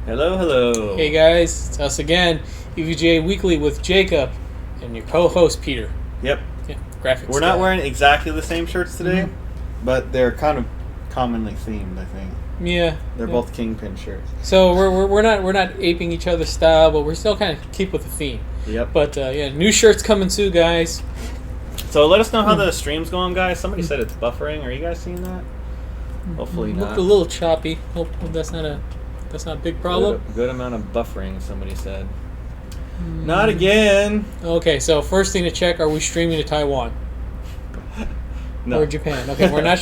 Hello, hello. Hey guys, it's us again, EVGA Weekly with Jacob and your co-host Peter. Yep. Yeah, graphics. We're not wearing exactly the same shirts today, but they're kind of commonly themed, I think. Yeah. They're both Kingpin shirts. So we're not aping each other's style, but we're still kind of keep with the theme. Yep. But yeah, new shirts coming soon, guys. So let us know how the stream's going, guys. Somebody said it's buffering. Are you guys seeing that? Hopefully not. Looked a little choppy. Hope that's not a big problem. Good amount of buffering, somebody said. Not again. Okay, so first thing to check: are we streaming to Taiwan? No. Or Japan? Okay, we're not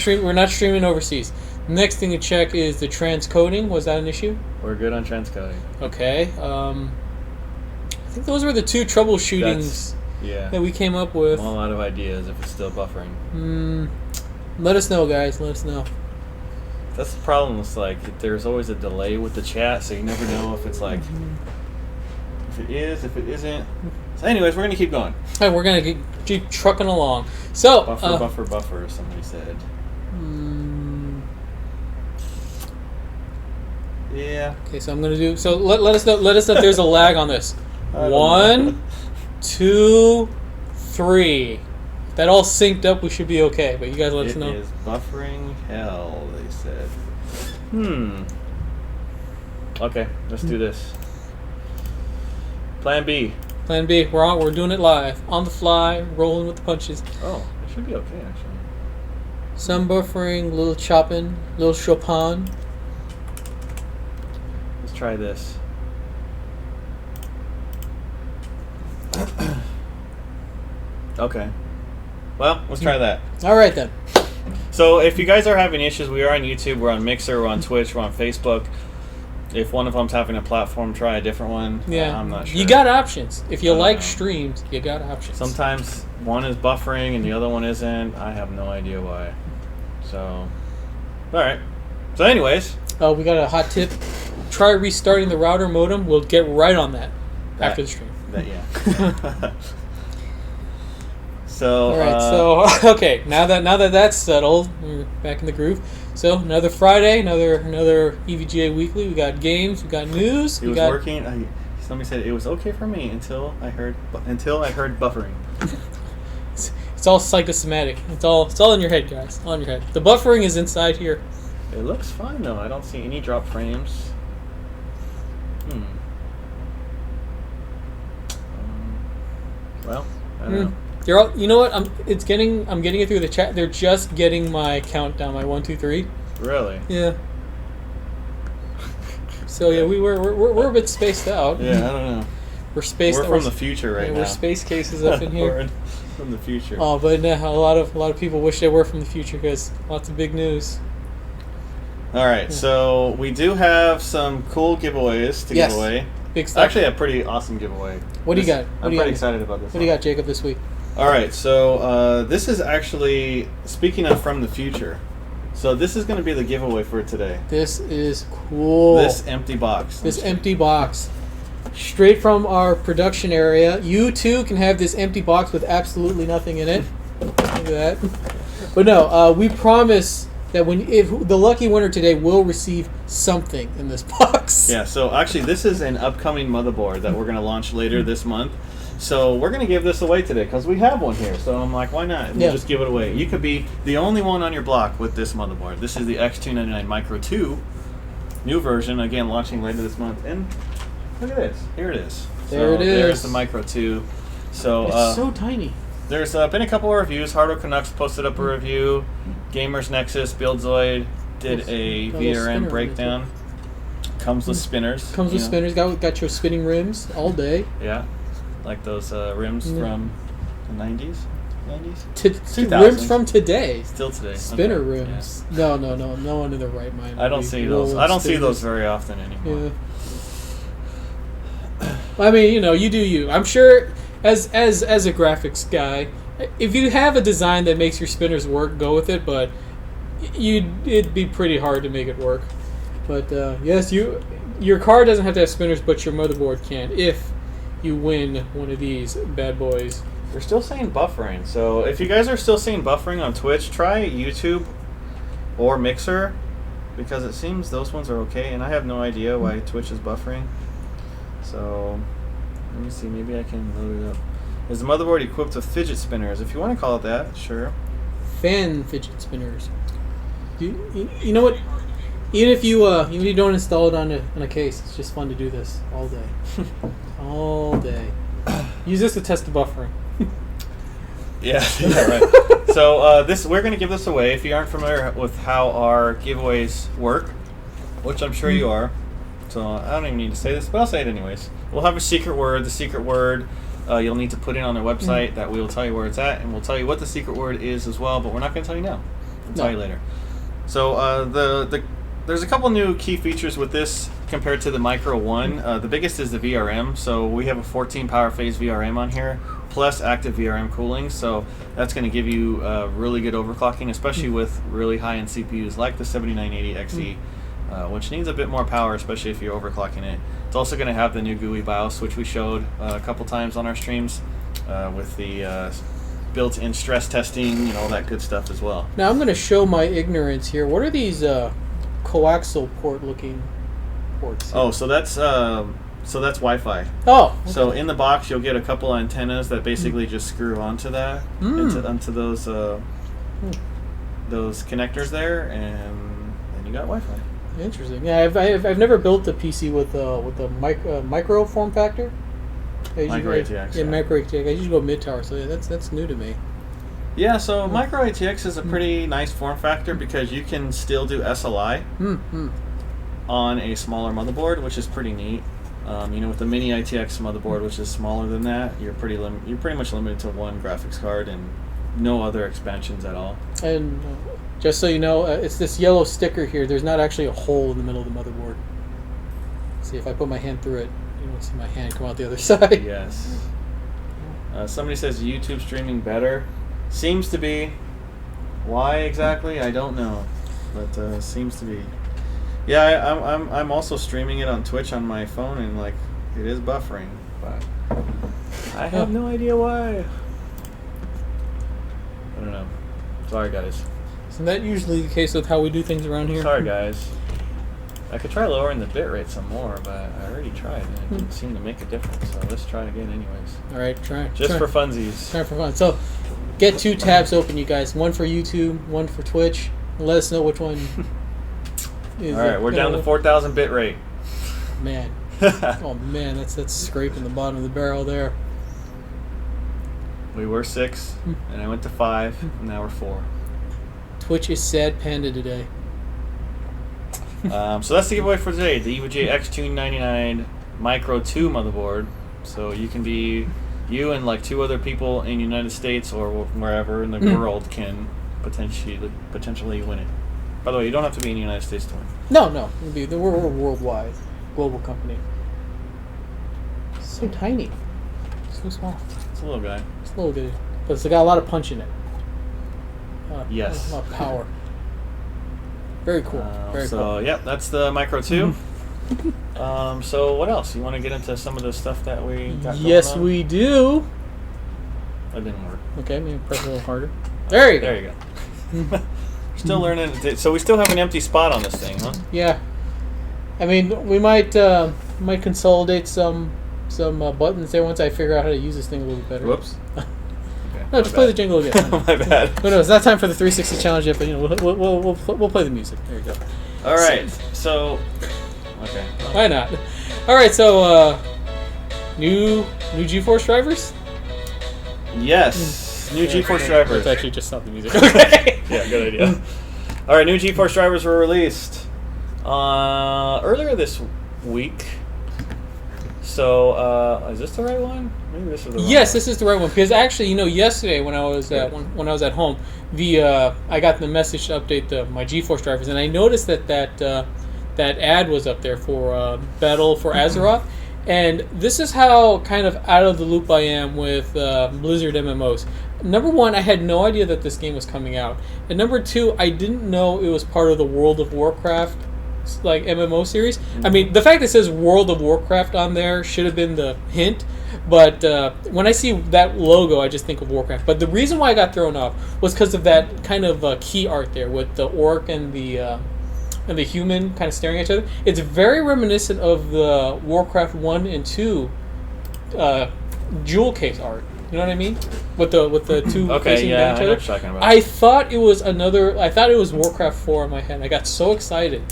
streaming overseas. Next thing to check is the transcoding. Was that an issue? We're good on transcoding. Okay. I think those were the two troubleshootings that we came up with. I'm all out of ideas if it's still buffering. Let us know, guys. Let us know. That's the problem. It's like there's always a delay with the chat, so you never know if it's like if it is, if it isn't. So, anyways, we're gonna keep going. Hey, we're gonna keep trucking along. So buffer. Somebody said. Yeah. Okay, so I'm gonna do. So let us know. Let us know if there's a lag on this. 1, 2, 3. If that all synced up, we should be okay. But you guys let us know. It is buffering hell, they said. Okay, let's do this. Plan B. Plan B. We're doing it live, on the fly, rolling with the punches. Oh, it should be okay actually. Some buffering, little chopping, little Chopin. Let's try this. Okay. Well, let's try that. All right then. So if you guys are having issues, we are on YouTube, we're on Mixer, we're on Twitch, we're on Facebook. If one of them's having a platform, try a different one. Yeah, I'm not sure. You got options. If you like streams, you got options. Sometimes one is buffering and the other one isn't. I have no idea why. So, all right. So anyways. We got a hot tip. Try restarting the router modem. We'll get right on that after the stream. Yeah. So, all right, so okay, now that that's settled, we're back in the groove. So another Friday, another EVGA Weekly. We got games, we got news. It was working. Somebody said it was okay for me until I heard buffering. It's all psychosomatic. It's all in your head, guys. All in your head. The buffering is inside here. It looks fine though. I don't see any drop frames. Well, I don't know. You know what? I'm getting it through the chat. They're just getting my countdown, my 1, 2, 3. Really? Yeah. So yeah, we're a bit spaced out. Yeah, I don't know. We're spaced. We're from the future right now. We're space cases up in here. We're from the future. Oh, but a lot of people wish they were from the future because lots of big news. All right, so we do have some cool giveaways to give away. Big stuff. Actually, a pretty awesome giveaway. What do you got? I'm pretty excited about this. What do you got, Jacob, this week? All right, so this is actually, speaking of from the future, so this is going to be the giveaway for today. This is cool. This empty box. This empty box. Straight from our production area. You too can have this empty box with absolutely nothing in it. Look at that. But no, we promise that if the lucky winner today will receive something in this box. Yeah, so actually this is an upcoming motherboard that we're going to launch later this month. So we're going to give this away today because we have one here. So I'm like, why not? We'll just give it away. You could be the only one on your block with this motherboard. This is the X299 Micro 2, new version, again launching later this month. And look at this. Here it is. There it is. There's the Micro 2. So it's so tiny. There's been a couple of reviews. Hardware Canucks posted up a review. Gamers Nexus, Buildzoid did a VRM breakdown. Comes with spinners. Comes with spinners. Got your spinning rims all day. Yeah. Like those rims from the 90s? 90s? Rims from today. Still today. Spinner rims. Yeah. No. No one in their right mind. I don't see those. I don't see those very often anymore. Yeah. I mean, you do you. I'm sure as a graphics guy, if you have a design that makes your spinners work, go with it, but it'd be pretty hard to make it work. But yes, your card doesn't have to have spinners, but your motherboard can if you win one of these bad boys. They're still saying buffering. So if you guys are still seeing buffering on Twitch, try YouTube or Mixer. because it seems those ones are okay, and I have no idea why Twitch is buffering. So let me see, maybe I can load it up. Is the motherboard equipped with fidget spinners? If you want to call it that, sure. Fan fidget spinners. You know what? Even if you don't install it on a case, it's just fun to do this all day. All day. Use this to test the buffering. Yeah, right. So we're going to give this away. If you aren't familiar with how our giveaways work, which I'm sure you are, so I don't even need to say this, but I'll say it anyways. We'll have a secret word. The secret word you'll need to put in on their website. That we will tell you where it's at, and we'll tell you what the secret word is as well, but we're not going to tell you now. We'll tell you later. So there's a couple new key features with this compared to the Micro 1. The biggest is the VRM. So we have a 14 power phase VRM on here, plus active VRM cooling. So that's going to give you really good overclocking, especially with really high-end CPUs like the 7980 XE, which needs a bit more power, especially if you're overclocking it. It's also going to have the new GUI BIOS, which we showed a couple times on our streams, with the built-in stress testing and all that good stuff as well. Now I'm going to show my ignorance here. What are these coaxial port-looking ports here? Oh, so that's Wi-Fi. Oh, okay. So in the box, you'll get a couple antennas that basically just screw onto that, onto those connectors there, and then you got Wi-Fi. Interesting. Yeah, I've never built a PC with a micro form factor. Micro ATX. Yeah, micro ATX. I usually go mid-tower, so yeah, that's new to me. Yeah, so Micro ATX is a pretty nice form factor because you can still do SLI on a smaller motherboard, which is pretty neat. With the mini ITX motherboard, which is smaller than that, you're pretty much limited to one graphics card and no other expansions at all. And just so you know, it's this yellow sticker here. There's not actually a hole in the middle of the motherboard. See, if I put my hand through it, you won't see my hand come out the other side. Yes. Somebody says YouTube streaming better. Seems to be. Why exactly? I don't know, but seems to be. Yeah, I'm also streaming it on Twitch on my phone, and like it is buffering, but I have no idea why. I don't know. Sorry, guys. Isn't that usually the case with how we do things around here? Sorry, guys. I could try lowering the bitrate some more, but I already tried, and it didn't seem to make a difference. So let's try it again, anyways. All right, try. Just for funsies. Try for fun. So, get 2 tabs open, you guys. One for YouTube, one for Twitch. Let us know which one. All right, we're down to 4,000 bitrate. Man, oh man, that's scraping the bottom of the barrel there. We were 6, and I went to 5, and now we're 4. Twitch is sad panda today. So that's the giveaway for today, the EVGA X299 Micro 2 motherboard. So you can be, you and like 2 other people in the United States or wherever in the world can potentially win it. By the way, you don't have to be in the United States to win. No. We're a worldwide, global company. So tiny. So small. It's a little guy. It's a little good. But it's got a lot of punch in it. Yes. A lot of power. Very cool. Very cool. So, yep, that's the Micro 2. So, what else? You want to get into some of the stuff that we got going on? Yes, we do. That didn't work. Okay, maybe press a little harder. There you go. There you go. Still learning. So we still have an empty spot on this thing, huh? Yeah. I mean, we might consolidate some buttons there once I figure out how to use this thing a little bit better. Whoops. Okay, no, just play the jingle again. My bad. Well, no, it's not time for the 360 challenge yet, but we'll play the music. There you go. All right. So. Okay. Why not? All right. So, new GeForce drivers. Yes. New GeForce drivers. Let's actually just stop the music. Okay. Yeah, good idea. All right, new GeForce drivers were released earlier this week. So, is this the right one? Maybe this is the wrong Yes, one. this is the right one because actually, yesterday when I was when I was at home, I got the message to update my GeForce drivers, and I noticed that ad was up there for Battle for Azeroth. And this is how kind of out of the loop I am with Blizzard MMOs. Number 1, I had no idea that this game was coming out. And number 2, I didn't know it was part of the World of Warcraft like MMO series. I mean, the fact that it says World of Warcraft on there should have been the hint. But when I see that logo, I just think of Warcraft. But the reason why I got thrown off was because of that kind of key art there with the orc and the and the human kind of staring at each other. It's very reminiscent of the Warcraft 1 and 2 jewel case art. You know what I mean? With the two facing down each other. I know what you're talking about. I thought it was Warcraft 4 in my head. I got so excited,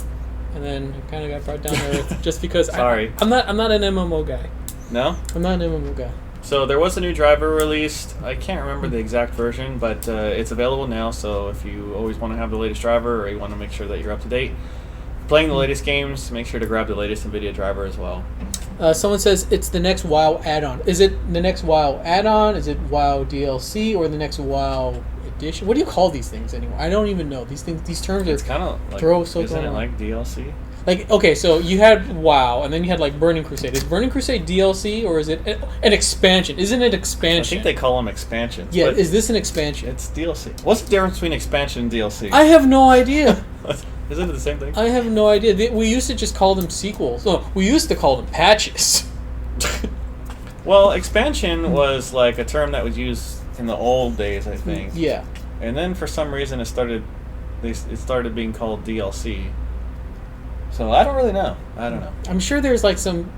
and then I kind of got brought down there just because. Sorry. I'm not an MMO guy. No? I'm not an MMO guy. So there was a new driver released. I can't remember the exact version, but it's available now. So if you always want to have the latest driver, or you want to make sure that you're up to date, playing the latest games, make sure to grab the latest NVIDIA driver as well. Someone says it's the next WoW add-on. Is it the next WoW add-on? Is it WoW DLC or the next WoW edition? What do you call these things anymore? I don't even know. These things, these terms It's are kind of like, isn't it like DLC? Like, okay, so you had WoW, and then you had like Burning Crusade. Is Burning Crusade DLC or is it an expansion? Isn't it expansion? I think they call them expansions. Yeah, but is this an expansion? it's DLC. What's the difference between expansion and DLC? I have no idea. Isn't it the same thing? I have no idea. We used to just call them sequels. No, we used to call them patches. Well, expansion was like a term that was used in the old days, I think. Yeah. And then for some reason it started being called DLC. So I don't really know. I don't know. I'm sure there's like some.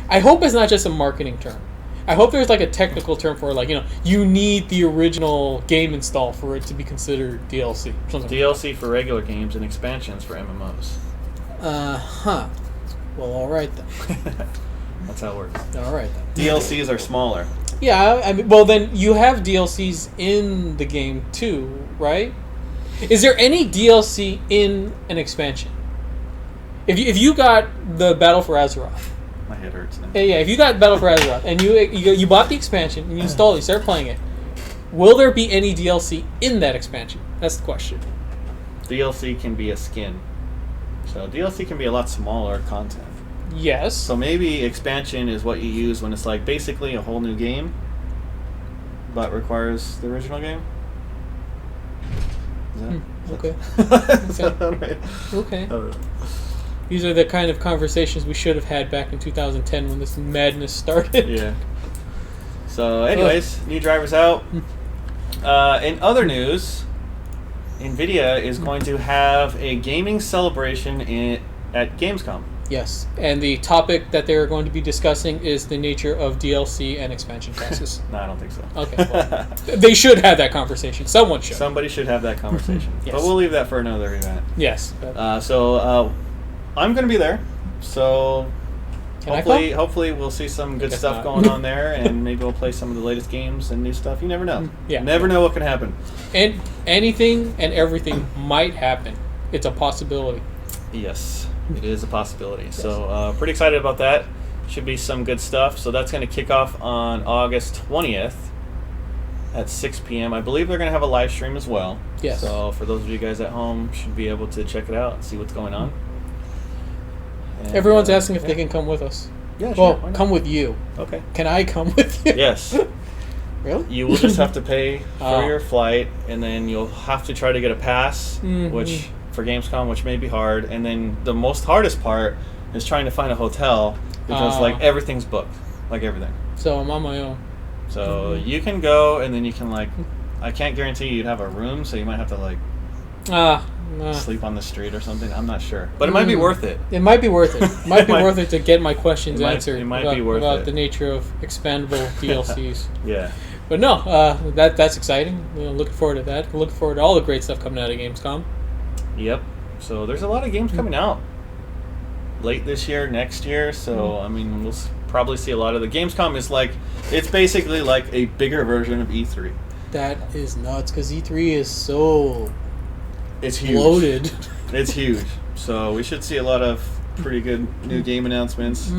I hope it's not just a marketing term. I hope there's like a technical term for it, like, you need the original game install for it to be considered DLC. DLC for regular games and expansions for MMOs. Well, all right then. That's how it works. All right then. DLCs are smaller. Yeah, I mean, well then you have DLCs in the game too, right? Is there any DLC in an expansion? If you got the Battle for Azeroth. My head hurts now. Yeah, if you got Battle for Azeroth and you bought the expansion and you installed it, you start playing it, will there be any DLC in that expansion? That's the question. DLC can be a skin. So DLC can be a lot smaller content. Yes. So maybe expansion is what you use when it's like basically a whole new game, but requires the original game. Okay. Is that right? Okay. These are the kind of conversations we should have had back in 2010 when this madness started. Yeah. So, anyways, new drivers out. In other news, NVIDIA is going to have a gaming celebration at Gamescom. Yes, and the topic that they're going to be discussing is the nature of DLC and expansion passes. No, I don't think so. Okay, well, they should have that conversation. Someone should. Somebody should have that conversation. Yes. But we'll leave that for another event. Yes. So I'm going to be there. So Can hopefully we'll see some good stuff going on there, and maybe we'll play some of the latest games and new stuff. You never know. Yeah. Never know what can happen. And anything and everything might happen. It's a possibility. Yes, it is a possibility. Yes. So pretty excited about that. Should be some good stuff. So that's going to kick off on August 20th at 6 p.m. I believe they're going to have a live stream as well. Yes. So for those of you guys at home, should be able to check it out and see what's going on. And, everyone's asking if they can come with us. Yeah, sure. Well, come with you. Okay. Can I come with you? Yes. Really? You will just have to pay for your flight, and then you'll have to try to get a pass, which for Gamescom, which may be hard. And then the hardest part is trying to find a hotel because like everything's booked, like everything. So I'm on my own. So you can go, and then you can I can't guarantee you'd have a room, so you might have to sleep on the street or something. I'm not sure, but it might be worth it. It might be worth it. It might be worth it to get my questions answered. It might be worth about it. the nature of expandable DLCs. Yeah. But no, that's exciting. Looking forward to that. Looking forward to all the great stuff coming out of Gamescom. Yep. So there's a lot of games coming out late this year, next year. So I mean, we'll probably see a lot of the Gamescom is it's basically like a bigger version of E3. That is nuts because E3 is so it's huge. Loaded. It's huge. So we should see a lot of pretty good new game announcements,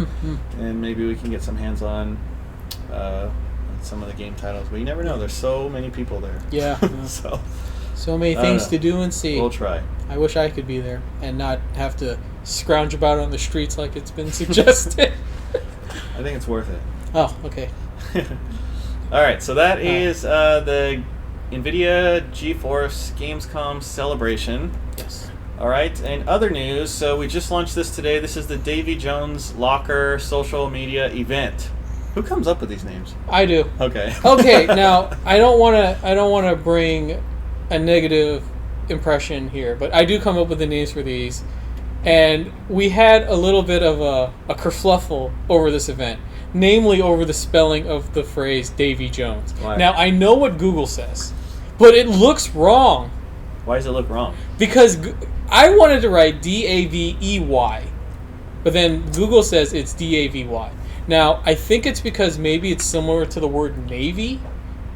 and maybe we can get some hands-on some of the game titles. But you never know. There's so many people there. Yeah. So many things to do and see. We'll try. I wish I could be there and not have to scrounge about on the streets like it's been suggested. I think it's worth it. Oh, okay. All right, so that is the NVIDIA GeForce Gamescom celebration. Yes. All right, and other news. So we just launched this today. This is the Davy Jones Locker social media event. Who comes up with these names? I do. Okay. Okay. Now I don't want to bring a negative impression here, but I do come up with the names for these. And we had a little bit of a kerfluffle over this event, namely over the spelling of the phrase Davy Jones. Why? Now, I know what Google says, but it looks wrong. Why does it look wrong? Because I wanted to write D-A-V-E-Y, but then Google says it's D-A-V-Y. Now, I think it's because maybe it's similar to the word Navy,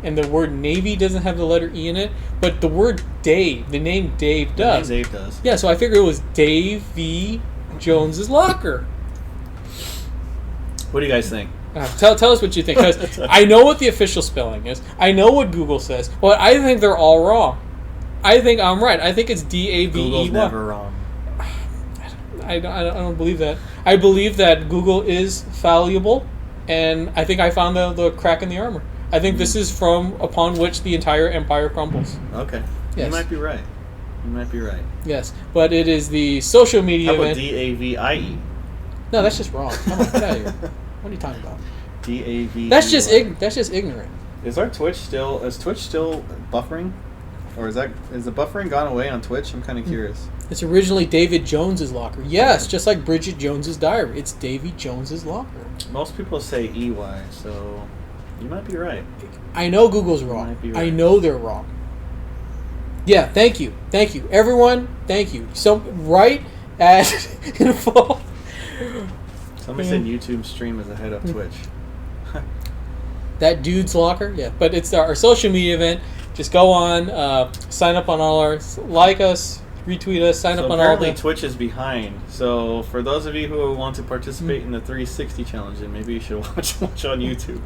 and the word Navy doesn't have the letter E in it, but the word Dave, the name Dave does. The name Dave does. Yeah, so I figured it was Dave V. Jones's Locker. What do you guys think? Tell us what you think, because I know what the official spelling is. I know what Google says, but I think they're all wrong. I think I'm right. I think it's D-A-V-E-Y. Google's never wrong. I don't believe that. I believe that Google is fallible, and I think I found the crack in the armor. I think this is upon which the entire empire crumbles. Okay. Yes. You might be right. You might be right. Yes, but it is the social media How about event. D-A-V-I-E? No, that's just wrong. Come on, get out of here. What are you talking about? D-A-V-E-Y. That's just ignorant. Is Twitch still buffering? Or is the buffering gone away on Twitch? I'm kind of curious. It's originally David Jones's Locker. Yes, just like Bridget Jones's Diary. It's Davy Jones's Locker. Most people say E-Y, so you might be right. I know Google's wrong. Might be right. I know they're wrong. Yeah, thank you. Everyone, thank you. So, right at info. Somebody said YouTube stream is ahead of Twitch. That dude's locker? Yeah, but it's our social media event. Just go on, sign up on all our, like us, retweet us, sign up on all apparently the... Twitch is behind. So for those of you who want to participate in the 360 challenge, then maybe you should watch on YouTube.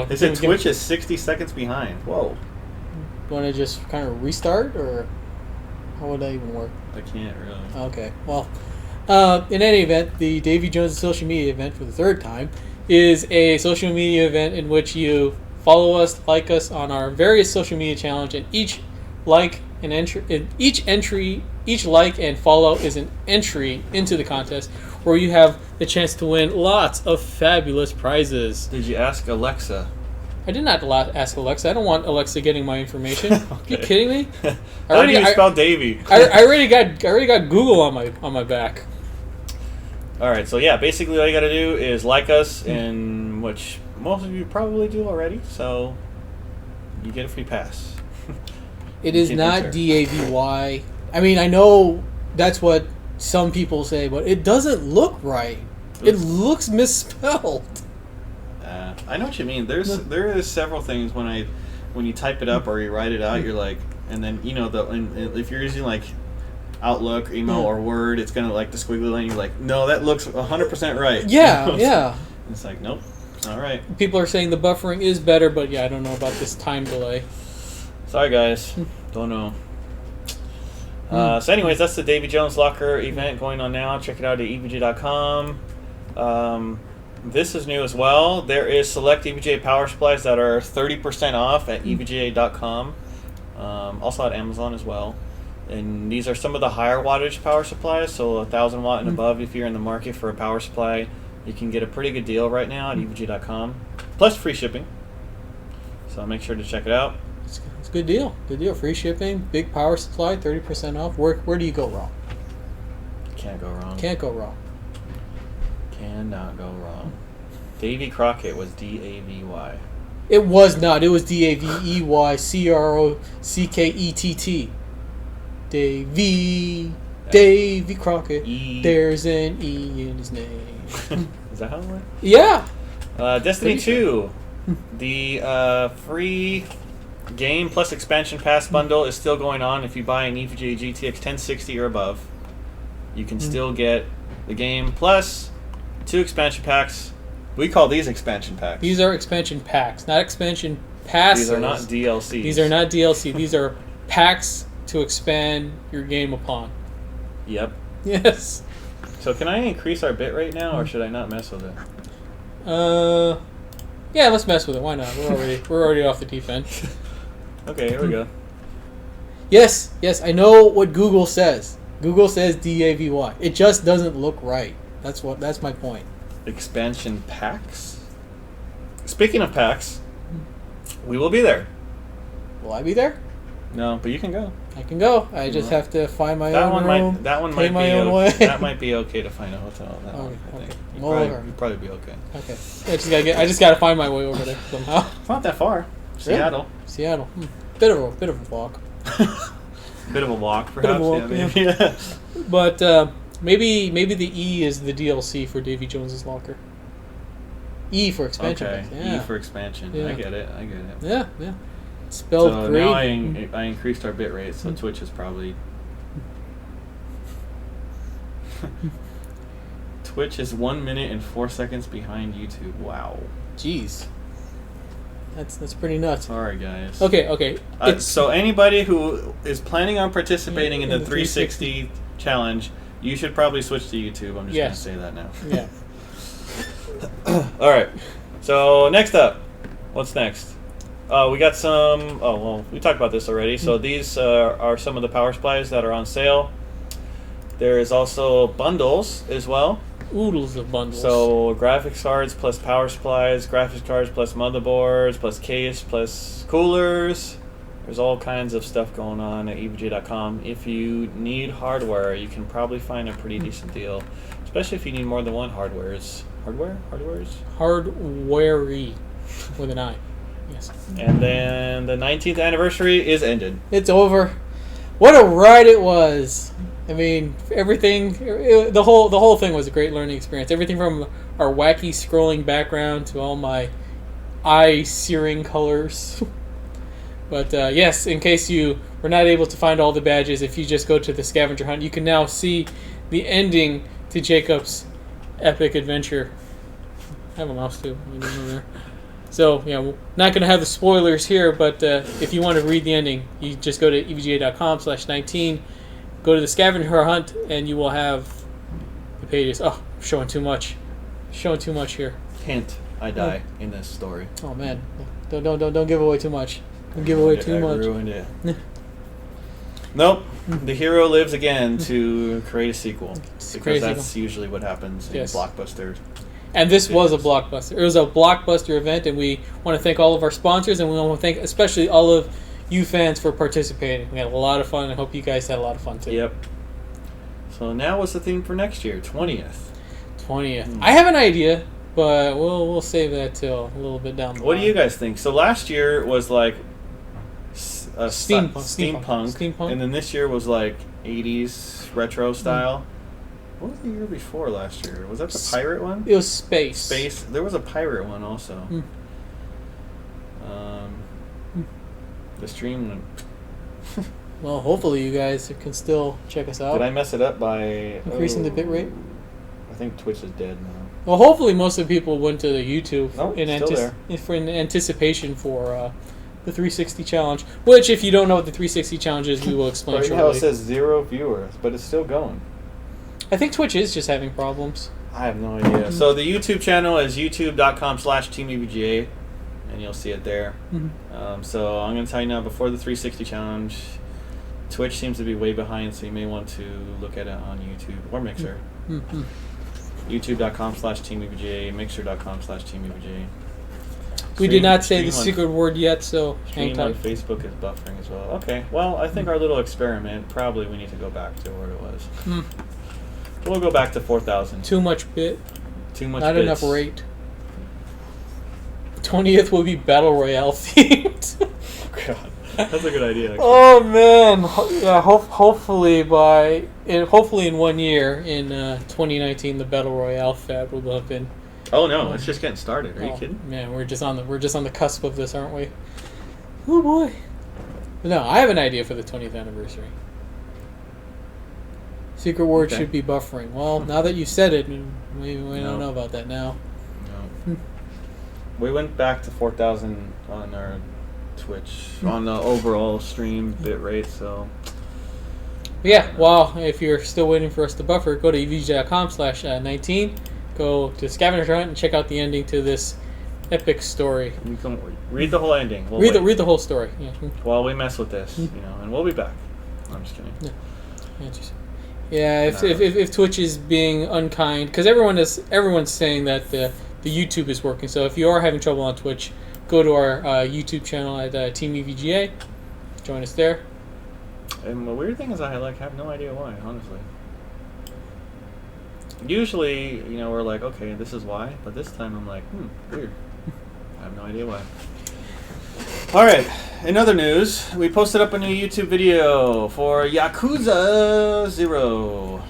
They said Twitch is 60 seconds behind. Whoa. You want to just kind of restart, or how would that even work? I can't really. Okay, well, in any event, the Davy Jones social media event for the third time is a social media event in which you follow us, like us on our various social media challenge, and each like and follow is an entry into the contest where you have the chance to win lots of fabulous prizes. Did you ask Alexa? I did not ask Alexa. I don't want Alexa getting my information. Okay. Are you kidding me? How do you spell Davy? I already got Google on my back. All right, so yeah, basically all you got to do is like us, and which most of you probably do already, so you get a free pass. It is not D-A-V-Y. I mean, I know that's what some people say, but it doesn't look right. It looks misspelled. I know what you mean. There is several things when you type it up or you write it out, you're like, and then if you're using like Outlook, or email, or Word, it's gonna like the squiggly line. You're like, no, that looks 100% right. Yeah, yeah. It's like, nope, it's not right. People are saying the buffering is better, but yeah, I don't know about this time delay. Sorry, guys, don't know. So, anyways, that's the Davy Jones Locker event going on now. Check it out at EVGA.com. This is new as well. There is select EVGA power supplies that are 30% off at EVGA.com. Also at Amazon as well. And these are some of the higher wattage power supplies, so 1,000 watt and above. If you're in the market for a power supply, you can get a pretty good deal right now at EVGA.com, plus free shipping. So make sure to check it out. It's a good deal. Good deal. Free shipping, big power supply, 30% off. Where do you go wrong? Can't go wrong. Can't go wrong. Cannot go wrong. Davy Crockett was D-A-V-Y. It was not. It was D-A-V-E-Y-C-R-O-C-K-E-T-T. Davy Crockett. There's an E in his name. Is that how it went? Yeah. Destiny 2. The free game plus expansion pass bundle is still going on. If you buy an EVGA GTX 1060 or above, you can still get the game plus 2 expansion packs. We call these expansion packs. These are expansion packs, not expansion passes. These are not DLCs. These are not DLC. These are packs to expand your game upon. Yep. Yes. So can I increase our bitrate now, or should I not mess with it? Yeah, let's mess with it. Why not? We're already off the deep end. Okay, here we go. Yes, I know what Google says. Google says D-A-V-Y. It just doesn't look right. That's my point. Expansion packs? Speaking of packs, we will be there. Will I be there? No, but you can go. I can go. I just have to find my that own one room. Might, that one pay might my be own way. That might be okay to find a hotel. That one, I think. You'd probably be okay. Okay. I just gotta find my way over there somehow. It's not that far. Seattle. Seattle. Bit of a walk. Bit of a walk, perhaps. Bit of a walk, maybe. Yeah. But maybe the E is the DLC for Davy Jones's locker. E for expansion. Okay. Yeah. E for expansion. Yeah. I get it. Yeah. Spelled so great. now I increased our bit rate, so Twitch is probably. Twitch is 1 minute and 4 seconds behind YouTube. Wow. Jeez. That's pretty nuts. Sorry, guys. Okay. So anybody who is planning on participating in the 360 challenge, you should probably switch to YouTube. I'm just going to say that now. Yeah. All right. So next up, what's next? We got some. Oh well, we talked about this already. So these are some of the power supplies that are on sale. There is also bundles as well. Oodles of bundles. So graphics cards plus power supplies, graphics cards plus motherboards, plus case, plus coolers. There's all kinds of stuff going on at EVGA.com. If you need hardware, you can probably find a pretty decent deal, especially if you need more than one hardwares. Hardwares? Hardware-y with an I. Yes. And then the 19th anniversary is ended. It's over. What a ride it was. I mean, everything, the whole thing was a great learning experience. Everything from our wacky scrolling background to all my eye-searing colors. But yes, in case you were not able to find all the badges, if you just go to the scavenger hunt, you can now see the ending to Jacob's epic adventure. I have a mouse too. So, yeah, we're not going to have the spoilers here, but if you want to read the ending, you just go to evga.com/19, go to the scavenger hunt, and you will have the pages. Oh, I'm showing too much. Showing too much here. Hint, I die in this story. Oh, man. Don't give away too much. Don't give away too much. I ruined it. Nope. The hero lives again to create a sequel. Because that's usually what happens in blockbusters. And this was a blockbuster. It was a blockbuster event, and we want to thank all of our sponsors, and we want to thank especially all of you fans for participating. We had a lot of fun, and I hope you guys had a lot of fun too. Yep. So now what's the theme for next year? 20th. 20th. I have an idea, but we'll save that till a little bit down the line. What do you guys think? So last year was like steampunk, and then this year was like 80s retro style. What was the year before last year? Was that the pirate one? It was space. Space. There was a pirate one also. The stream. Well, hopefully you guys can still check us out. Did I mess it up by increasing the bit rate? I think Twitch is dead now. Well, hopefully most of the people went to the YouTube in anticipation for the 360 challenge. Which, if you don't know what the 360 challenge is, we will explain shortly. Right now it says 0 viewers, but it's still going. I think Twitch is just having problems. I have no idea. So the YouTube channel is youtube.com/TeamEVGA, and you'll see it there. So I'm going to tell you now, before the 360 challenge, Twitch seems to be way behind, so you may want to look at it on YouTube or Mixer. youtube.com/TeamEVGA, Mixer.com/TeamEVGA. We did not say the secret word yet, so hang tight. tight. Facebook is buffering as well. Okay, well, I think our little experiment, probably we need to go back to where it was. We'll go back to 4,000. Too much bit. Too much Not bits. enough rate. 20th will be Battle Royale themed. God, that's a good idea. Actually. Oh man! Yeah, hopefully in 1 year, in 2019, the Battle Royale fad will have been. Oh no, it's just getting started. Are you kidding? Man, we're just on the cusp of this, aren't we? Oh boy! No, I have an idea for the 20th anniversary. Secret word should be buffering. Well, now that you said it, we don't know about that now. No. We went back to 4,000 on our Twitch on the overall stream bit rate. So yeah. Well, if you're still waiting for us to buffer, go to evg.com/19. Go to Scavenger Hunt and check out the ending to this epic story. You can read the whole ending. Read the whole story. Yeah. While we mess with this, and we'll be back. I'm just kidding. Yeah, if Twitch is being unkind, because everyone's saying that the YouTube is working. So if you are having trouble on Twitch, go to our YouTube channel at TeamEVGA. Join us there. And the weird thing is I have no idea why, honestly. Usually, you know, we're like, okay, this is why, but this time I'm like, weird. I have no idea why. All right, in other news, we posted up a new YouTube video for Yakuza 0.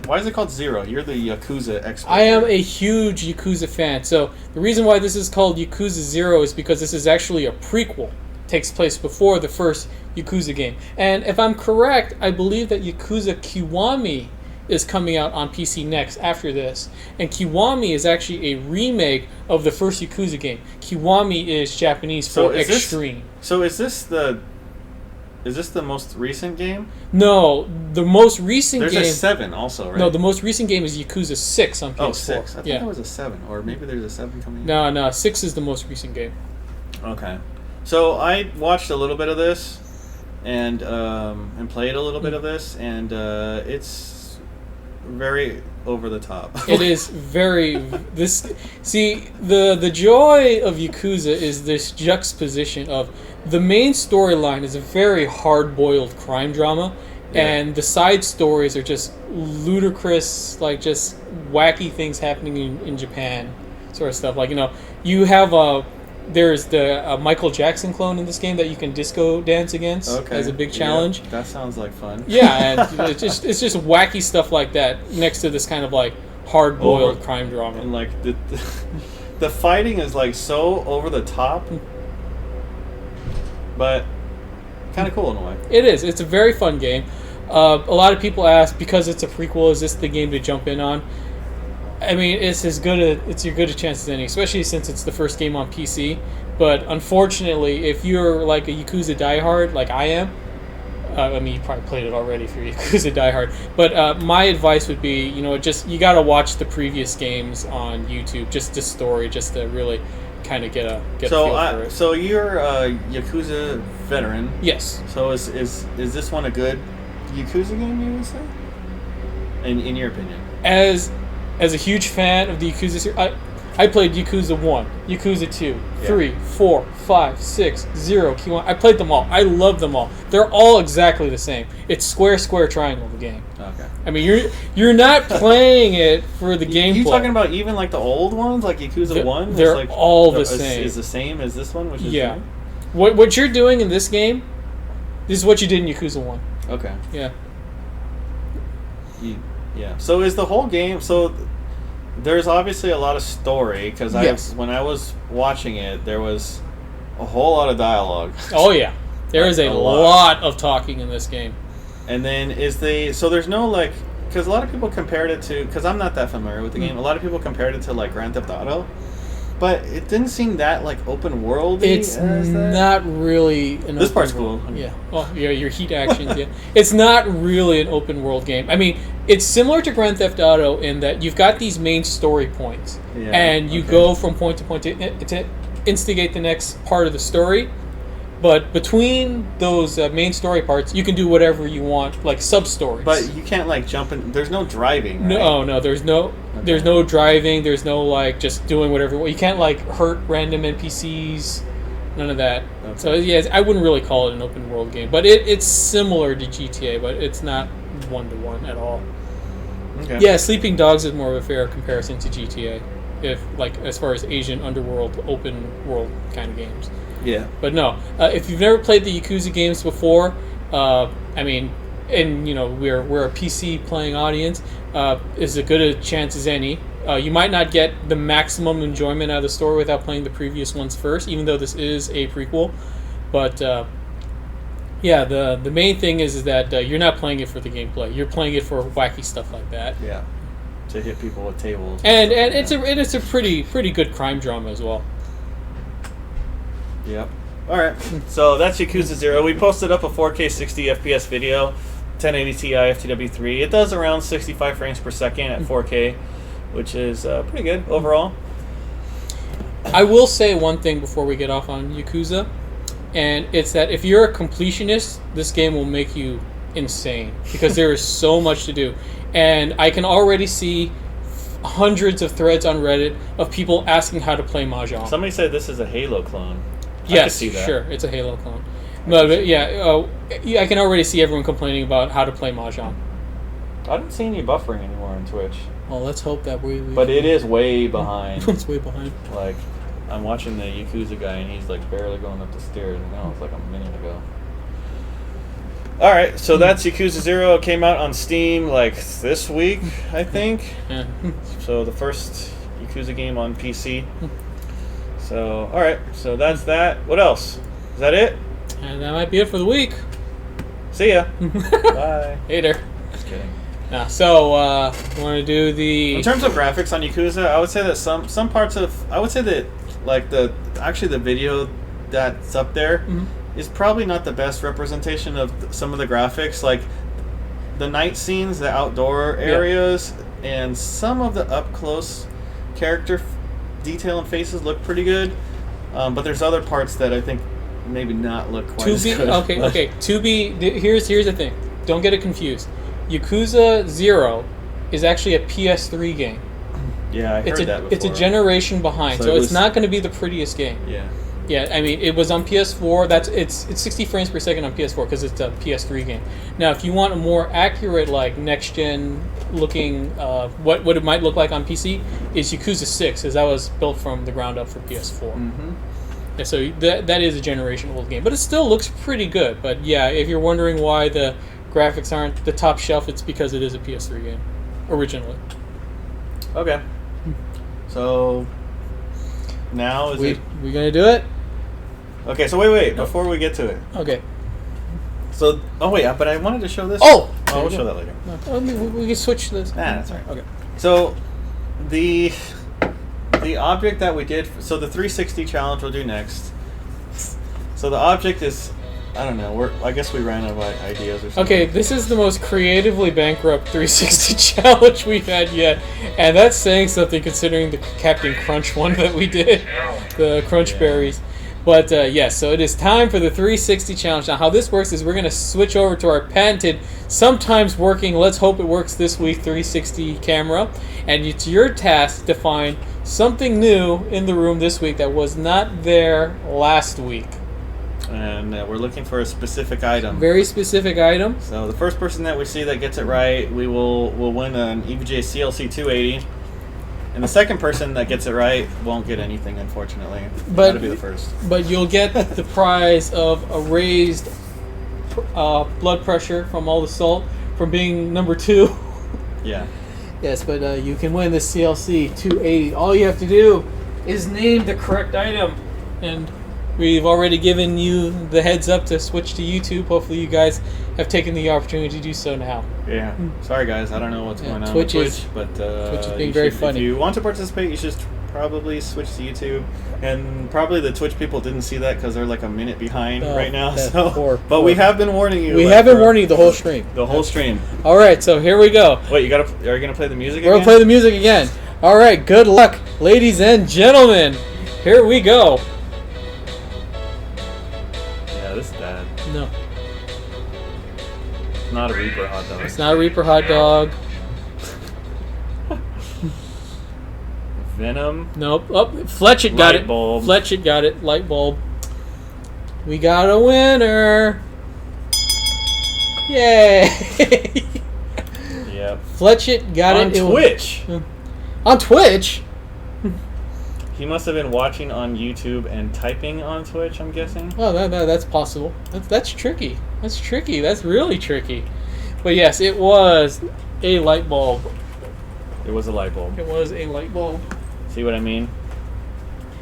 Why is it called 0? You're the Yakuza expert. I am a huge Yakuza fan. So the reason why this is called Yakuza 0 is because this is actually a prequel. It takes place before the first Yakuza game. And if I'm correct, I believe that Yakuza Kiwami is coming out on PC next after this. And Kiwami is actually a remake of the first Yakuza game. Kiwami is Japanese for extreme. Is this the most recent game? No, the most recent game... There's a 7 also, right? No, the most recent game is Yakuza 6 on PS4. Oh, 6. I thought there was a 7. Or maybe there's a 7 coming out. No, 6 is the most recent game. Okay. So I watched a little bit of this and played a little bit of this, and it's very over the top. It is very the joy of Yakuza is this juxtaposition of the main storyline is a very hard-boiled crime drama, and the side stories are just ludicrous, like just wacky things happening in Japan, sort of stuff. Like, you know, you have there's the Michael Jackson clone in this game that you can disco dance against as a big challenge. Yeah, that sounds like fun. Yeah, and it's just wacky stuff like that next to this kind of like hard-boiled crime drama. And like the fighting is like so over the top, but kind of cool in a way. It is. It's a very fun game. A lot of people ask, because it's a prequel, is this the game to jump in on? I mean, it's your good a chance as any, especially since it's the first game on PC. But unfortunately, if you're like a Yakuza diehard, like I am, I mean, you probably played it already if you're a Yakuza diehard. But my advice would be, you know, you got to watch the previous games on YouTube, just the story, just to really kind of get a feel for it. So you're a Yakuza veteran. Yes. So is this one a good Yakuza game, you would say? In your opinion? As a huge fan of the Yakuza series, I played Yakuza 1, Yakuza 2, 3, 4, 5, 6, 0, Q1. I played them all. I love them all. They're all exactly the same. It's square, triangle, the game. Okay. I mean, you're not playing it for the gameplay. You talking about even like the old ones, like Yakuza 1? They're like, all the same. Is the same as this one, which is the same? What you're doing in this game, this is what you did in Yakuza 1. Okay. Yeah. Yeah. So is the whole game... So there's obviously a lot of story, because when I was watching it, there was a whole lot of dialogue. Oh, yeah. There is a lot of talking in this game. And then so there's no, like... Because a lot of people compared it to... Because I'm not that familiar with the game. A lot of people compared it to, like, Grand Theft Auto. But it didn't seem that, like, open world-y. It's not really an This part's cool. Yeah. Oh, yeah, your heat actions, yeah. It's not really an open world game. I mean, it's similar to Grand Theft Auto in that you've got these main story points. Yeah, and you go from point to point to instigate the next part of the story. But between those main story parts, you can do whatever you want, like sub-stories. But you can't, like, jump in... There's no driving, right? No, there's no... Okay. There's no driving. There's no, like, just doing whatever. You can't, like, hurt random NPCs. None of that. Okay. So, yeah, I wouldn't really call it an open world game. But it's similar to GTA, but it's not one-to-one at all. Okay. Yeah, Sleeping Dogs is more of a fair comparison to GTA, as far as Asian underworld, open world kind of games. Yeah. But no, if you've never played the Yakuza games before, I mean, and you know we're a PC playing audience, is as good a chance as any. You might not get the maximum enjoyment out of the story without playing the previous ones first, even though this is a prequel. But yeah, the main thing is that you're not playing it for the gameplay. You're playing it for wacky stuff like that. Yeah. To hit people with tables. And it's a pretty good crime drama as well. Yep. Alright, so that's Yakuza 0. We posted up a 4K 60 FPS video, 1080 Ti FTW3. It does around 65 frames per second at 4K, which is pretty good overall. I will say one thing before we get off on Yakuza, and it's that if you're a completionist, this game will make you insane, because there is so much to do. And I can already see hundreds of threads on Reddit of people asking how to play Mahjong. Somebody said this is a Halo clone. Yes, sure, it's a Halo clone. But yeah, I can already see everyone complaining about how to play Mahjong. I don't see any buffering anymore on Twitch. Well, let's hope that we but it is way behind. It's way behind. Like, I'm watching the Yakuza guy, and he's like barely going up the stairs, and that was like a minute ago. All right, so that's Yakuza 0. It came out on Steam like this week, I think. Yeah. So the first Yakuza game on PC. So, all right, so that's that. What else? Is that it? And that might be it for the week. See ya. Bye. Later. Just kidding. So, we want to do the... In terms of graphics on Yakuza, I would say that some parts of... I would say that, like, the video that's up there is probably not the best representation of some of the graphics. Like, the night scenes, the outdoor areas, and some of the up-close character detail and faces look pretty good. But there's other parts that I think maybe not look quite as good. Okay. Here's the thing. Don't get it confused. Yakuza 0 is actually a PS3 game. Yeah, I heard that before. It's a generation behind, so it's not going to be the prettiest game. Yeah. Yeah, I mean, it was on PS4. It's 60 frames per second on PS4 because it's a PS3 game. Now, if you want a more accurate, like, next-gen looking, what it might look like on PC, is Yakuza 6, because that was built from the ground up for PS4. Mm-hmm. Yeah, so that is a generation-old game. But it still looks pretty good. But, yeah, if you're wondering why the graphics aren't the top shelf, it's because it is a PS3 game originally. Okay. So now we gonna do it? Okay, so wait, before we get to it. Okay. So but I wanted to show this. We'll show that later. We can switch this. That's all right. Okay. So the object that we did, so the 360 challenge we'll do next. So the object is, I don't know, I guess we ran out of ideas or something. Okay, this is the most creatively bankrupt 360 challenge we've had yet, and that's saying something considering the Captain Crunch one that we did, the Crunch Berries. But yes, so it is time for the 360 challenge. Now, how this works is we're going to switch over to our patented, sometimes working, let's hope it works this week, 360 camera, and it's your task to find something new in the room this week that was not there last week. And we're looking for a specific item. Very specific item. So the first person that we see that gets it right, will win an EVGA CLC 280. And the second person that gets it right won't get anything, unfortunately. But gotta be the first. But you'll get the prize of a raised blood pressure from all the salt from being number 2. Yeah. Yes, but you can win the CLC 280. All you have to do is name the correct item, and we've already given you the heads up to switch to YouTube. Hopefully you guys have taken the opportunity to do so now. Yeah. Sorry guys, I don't know what's going on Twitch with Twitch, but Twitch is being very funny. If you want to participate, you should probably switch to YouTube. And probably the Twitch people didn't see that because they're like a minute behind right now. But we have been warning you. We have been warning you the whole stream. The whole stream. All right, so here we go. Wait, are you gonna play the music again? We're gonna play the music again. All right, good luck, ladies and gentlemen. Here we go. This is bad. No. It's not a Reaper hot dog. It's not a Reaper hot dog. Venom. Nope. Oh, Fletchit got it. Bulb. Fletchit got it. Light bulb. We got a winner. Yay. Yep. Fletchit got it. On Twitch. On Twitch? He must have been watching on YouTube and typing on Twitch, I'm guessing. Oh, that's possible. That's tricky. That's tricky. That's really tricky. But yes, it was a light bulb. It was a light bulb. It was a light bulb. See what I mean?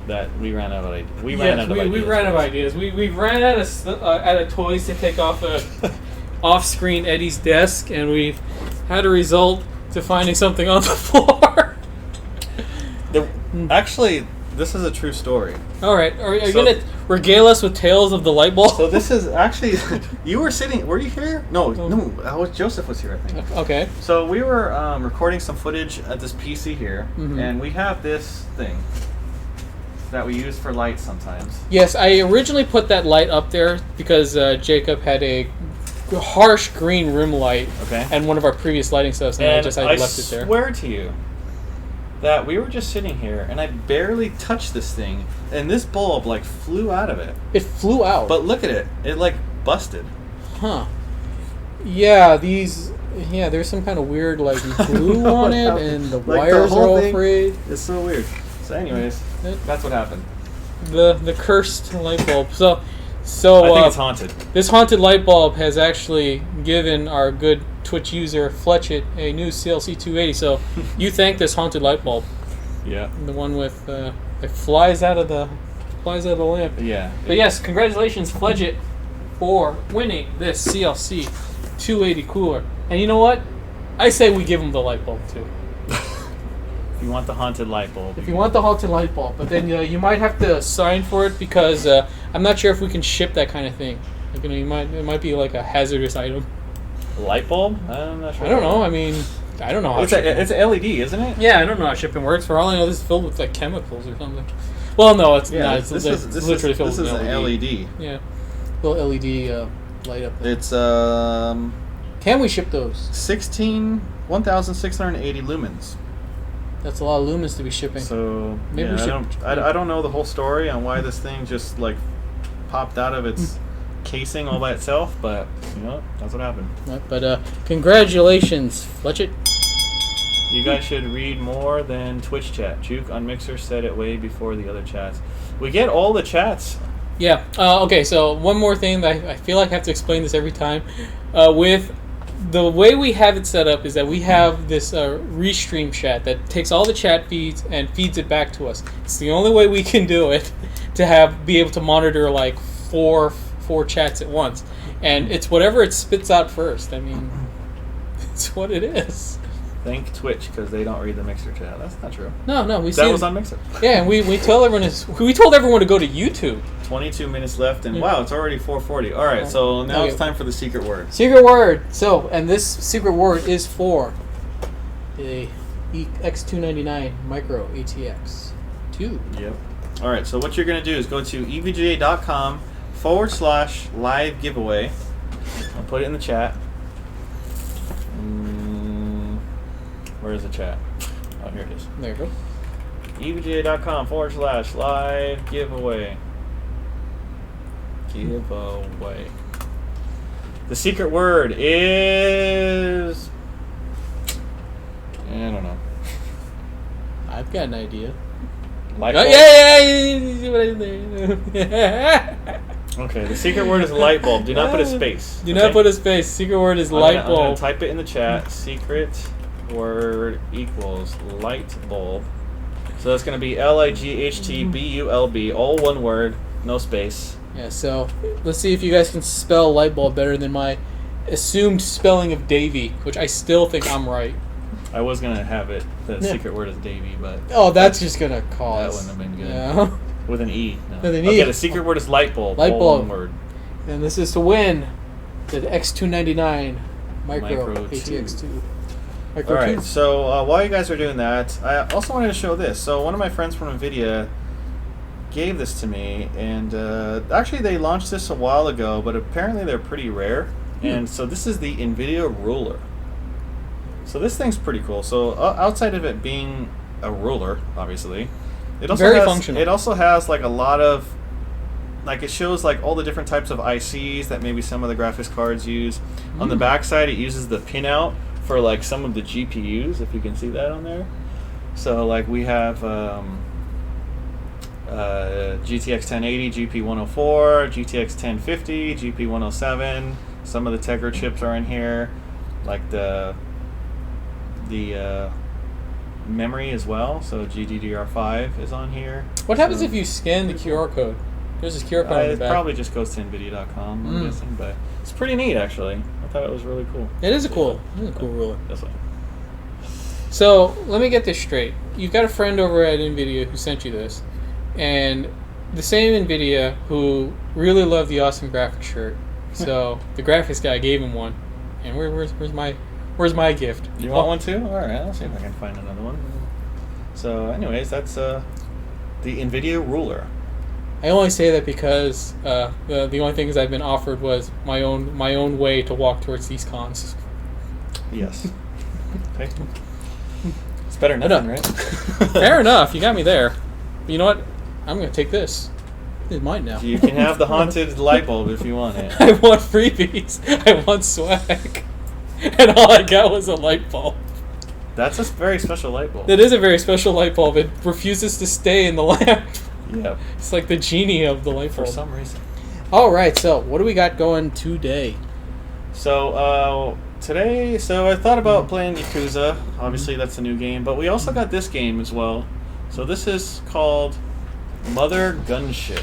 That we ran out of ideas. We ran out of toys to take off off-screen Eddie's desk, and we've had a result to finding something on the floor. Actually, this is a true story. All right. Are you going to regale us with tales of the light bulb? So this is actually... You were sitting... Were you here? No. Joseph was here, I think. Okay. So we were recording some footage at this PC here, and we have this thing that we use for lights sometimes. Yes, I originally put that light up there because Jacob had a harsh green rim light and one of our previous lighting stuff, and I left it there. I swear to you that we were just sitting here, and I barely touched this thing, and this bulb, like, flew out of it. It flew out. But look at it. It, like, busted. Huh. Yeah, these. Yeah, there's some kind of weird like glue on it, and the like wires the are all thing frayed. It's so weird. So, anyways, that's what happened. The cursed light bulb. So I think it's haunted. This haunted light bulb has actually given our good Twitch user Fletchit a new CLC 280. So you thank this haunted light bulb. Yeah. The one with it flies out of the lamp. Yeah. But yes, congratulations, Fletchit, for winning this CLC 280 cooler. And you know what? I say we give him the light bulb too. If you want the haunted light bulb. If you want the haunted light bulb, but then you might have to sign for it because I'm not sure if we can ship that kind of thing. Like, it might be like a hazardous item. Light bulb? I'm not sure. I don't know. I mean, I don't know how it's an LED, isn't it? Yeah, I don't know how shipping works. For all I know, this is filled with like chemicals or something. Well, no, it's not. It's literally filled with an LED. Yeah, little LED light up there. It's Can we ship those? 1,680 lumens. That's a lot of lumens to be shipping. So maybe we should. I don't know the whole story on why this thing just like popped out of its casing all by itself, but you know that's what happened. Right, but congratulations, Fletchit. You guys should read more than Twitch chat. Juke on Mixer said it way before the other chats. We get all the chats. Yeah. Okay. So one more thing that I feel like I have to explain this every time. With the way we have it set up is that we have this restream chat that takes all the chat feeds and feeds it back to us. It's the only way we can do it to be able to monitor like four chats at once, and it's whatever it spits out first. I mean, it's what it is. Thank Twitch because they don't read the Mixer chat. That's not true. No, we that was on Mixer. Yeah, and we told everyone to go to YouTube. 22 minutes left, and wow, it's already 4:40. All right, so now it's time for the secret word. Secret word. So, and this secret word is for the X299 Micro ATX 2. Yep. All right, so what you're going to do is go to evga.com/live giveaway. I'll put it in the chat. Where is the chat? Oh, here it is. There you go. evga.com/live giveaway. Giveaway. The secret word is... I don't know. I've got an idea. Light bulb? Yeah. Okay, the secret word is light bulb. Do not put a space. Do not put a space. Secret word is light bulb. I'm going to type it in the chat. Secret word equals light bulb. So that's going to be LIGHTBULB, all one word, no space. Yeah, so let's see if you guys can spell light bulb better than my assumed spelling of Davy, which I still think I'm right. I was going to have it, the secret word is Davy, but... Oh, that's just going to cause... That wouldn't have been good. Yeah. With an E. No. With an E. Okay, the secret word is light bulb. Light all bulb. one word. And this is to win the X299 Micro ATX 2. All right, so while you guys are doing that, I also wanted to show this. So one of my friends from NVIDIA gave this to me, and actually they launched this a while ago, but apparently they're pretty rare. And so this is the NVIDIA ruler. So this thing's pretty cool. So outside of it being a ruler, obviously, it also very has, functional. It also has like a lot of, like it shows like all the different types of ICs that maybe some of the graphics cards use. On the back side, it uses the pinout for like some of the GPUs, if you can see that on there. So like we have GTX 1080, GP 104, GTX 1050, GP 107. Some of the Tegra chips are in here, like the memory as well. So GDDR5 is on here. What happens if you scan the QR code? There's this QR code on the It back. probably just goes to NVIDIA.com, I'm guessing, but it's pretty neat actually. I thought it was really cool. It is a cool ruler. This way. So let me get this straight. You've got a friend over at NVIDIA who sent you this, and the same NVIDIA who really loved the awesome graphics shirt. So the graphics guy gave him one, and where's my gift? You want one too? All right, I'll see if I can find another one. So, anyways, that's the NVIDIA ruler. I only say that because the only things I've been offered was my own way to walk towards these cons. Yes. Okay. It's better than nothing, right? Fair enough. You got me there. But you know what? I'm going to take this. It's mine now. You can have the haunted light bulb if you want it. I want freebies. I want swag. And all I got was a light bulb. That's a very special light bulb. That is a very special light bulb. It refuses to stay in the lamp. Yep. It's like the genie of the light bulb. For some reason. All right, so what do we got going today? So, today, I thought about playing Yakuza. Obviously, that's a new game. But we also got this game as well. So this is called Mothergunship.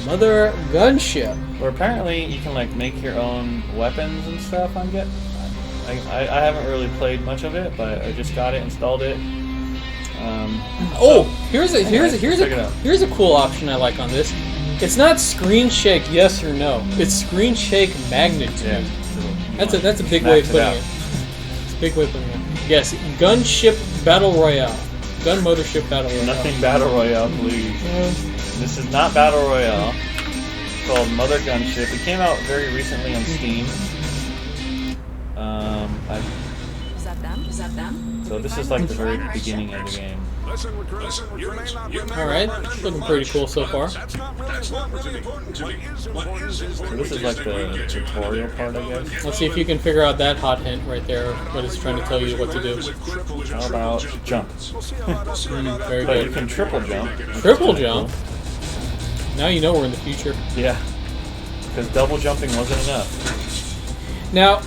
Mothergunship. Where apparently you can like make your own weapons and stuff. I haven't really played much of it, but I just got it, installed it. Here's a cool option I like on this. It's not screen shake yes or no. It's screen shake magnitude. Yeah. That's a big way of putting it. It's a big way of putting it. Yes, Gunship Battle Royale. Gun Motorship Battle Royale. Nothing Battle Royale, please. This is not Battle Royale. It's called Mothergunship. It came out very recently on Steam. Is that them? So this is like the very beginning of the game. Alright, looking pretty cool so far. So this is like the tutorial part, I guess. Let's see if you can figure out that hot hint right there, what it's trying to tell you what to do. How about jump? Very But you good. can triple jump. Triple jump? Now you know we're in the future. Yeah. Because double jumping wasn't enough. Now,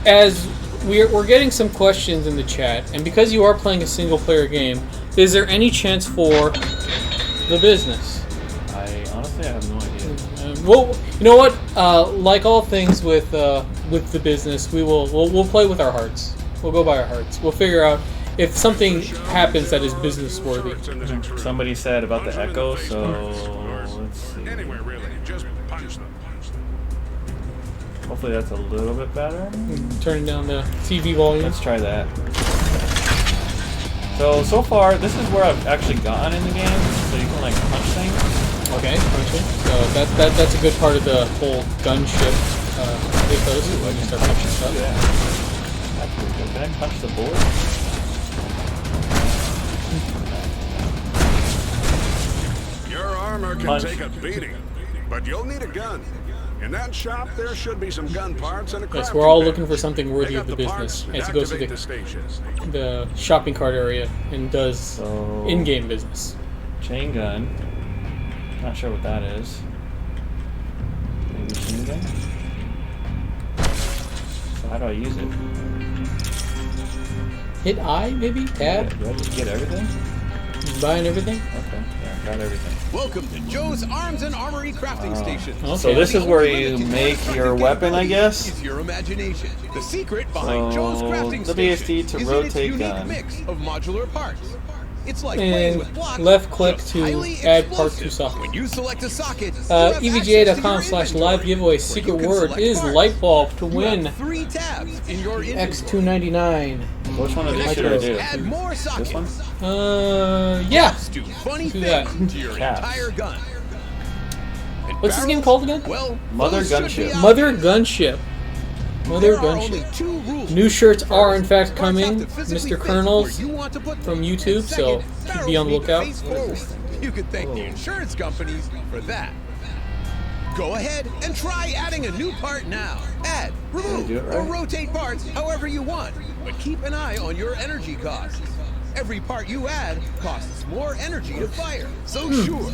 as we're getting some questions in the chat, and because you are playing a single-player game, is there any chance for the business? I honestly have no idea. Well, you know what? Like all things with the business, we'll play with our hearts. We'll go by our hearts. We'll figure out if something happens that is business worthy. Somebody said about the echo, so let's see. Anywhere really, just punch them. Hopefully that's a little bit better. Turning down the TV volume. Let's try that. So far, this is where I've actually gotten in the game, so you can like punch things. Okay, punching. So that's a good part of the whole gunship ethos. When you start punching stuff. Yeah. That's pretty good. Can I punch the board? Your armor can Punch. take a beating, but you'll need a gun. In that shop, there should be some gun parts and a crafting Yes, we're all bench. looking for something worthy Pick of up the parts business and as it goes to activate the station. the shopping cart area and does So in-game business. chain gun. Not sure what that is. Maybe chain gun. So how do I use it? Hit I, maybe? Tab? Do I just get everything? Buying everything? Okay, yeah, got everything. Welcome to Joe's Arms and Armory Crafting Station. Okay. So this is where you make your weapon, I guess. Is your imagination. The secret behind So, Joe's Crafting the Station BSD to is in its rotate unique gun. mix of modular parts. It's like playing And with blocks, left click just to highly add part to explosive. socket. When you select a socket, you have access to your EVGA.com/live inventory, giveaway. where Secret you can word select is parts. light bulb to You win have 3 tabs in your inventory. X299. Which one of these should I do? Add more sockets. This one? Yeah. Just do funny Do that. things to your Caps. entire gun. And What's this game barrels? called again? Well, Mother those should Gunship. be out Mother there. Gunship. Mother There are only Gunship. 2 rules. New shirts are in fact Parts coming, have to physically Mr. fit Colonels, where you want to put from them. YouTube, And so second, be barrels on the need to lookout. face forward. You could thank the insurance companies for that. Go ahead and try adding a new part now. Add, remove, do it or right? rotate parts however you want, but keep an eye on your energy costs. Every part you add costs more energy to fire. So sure.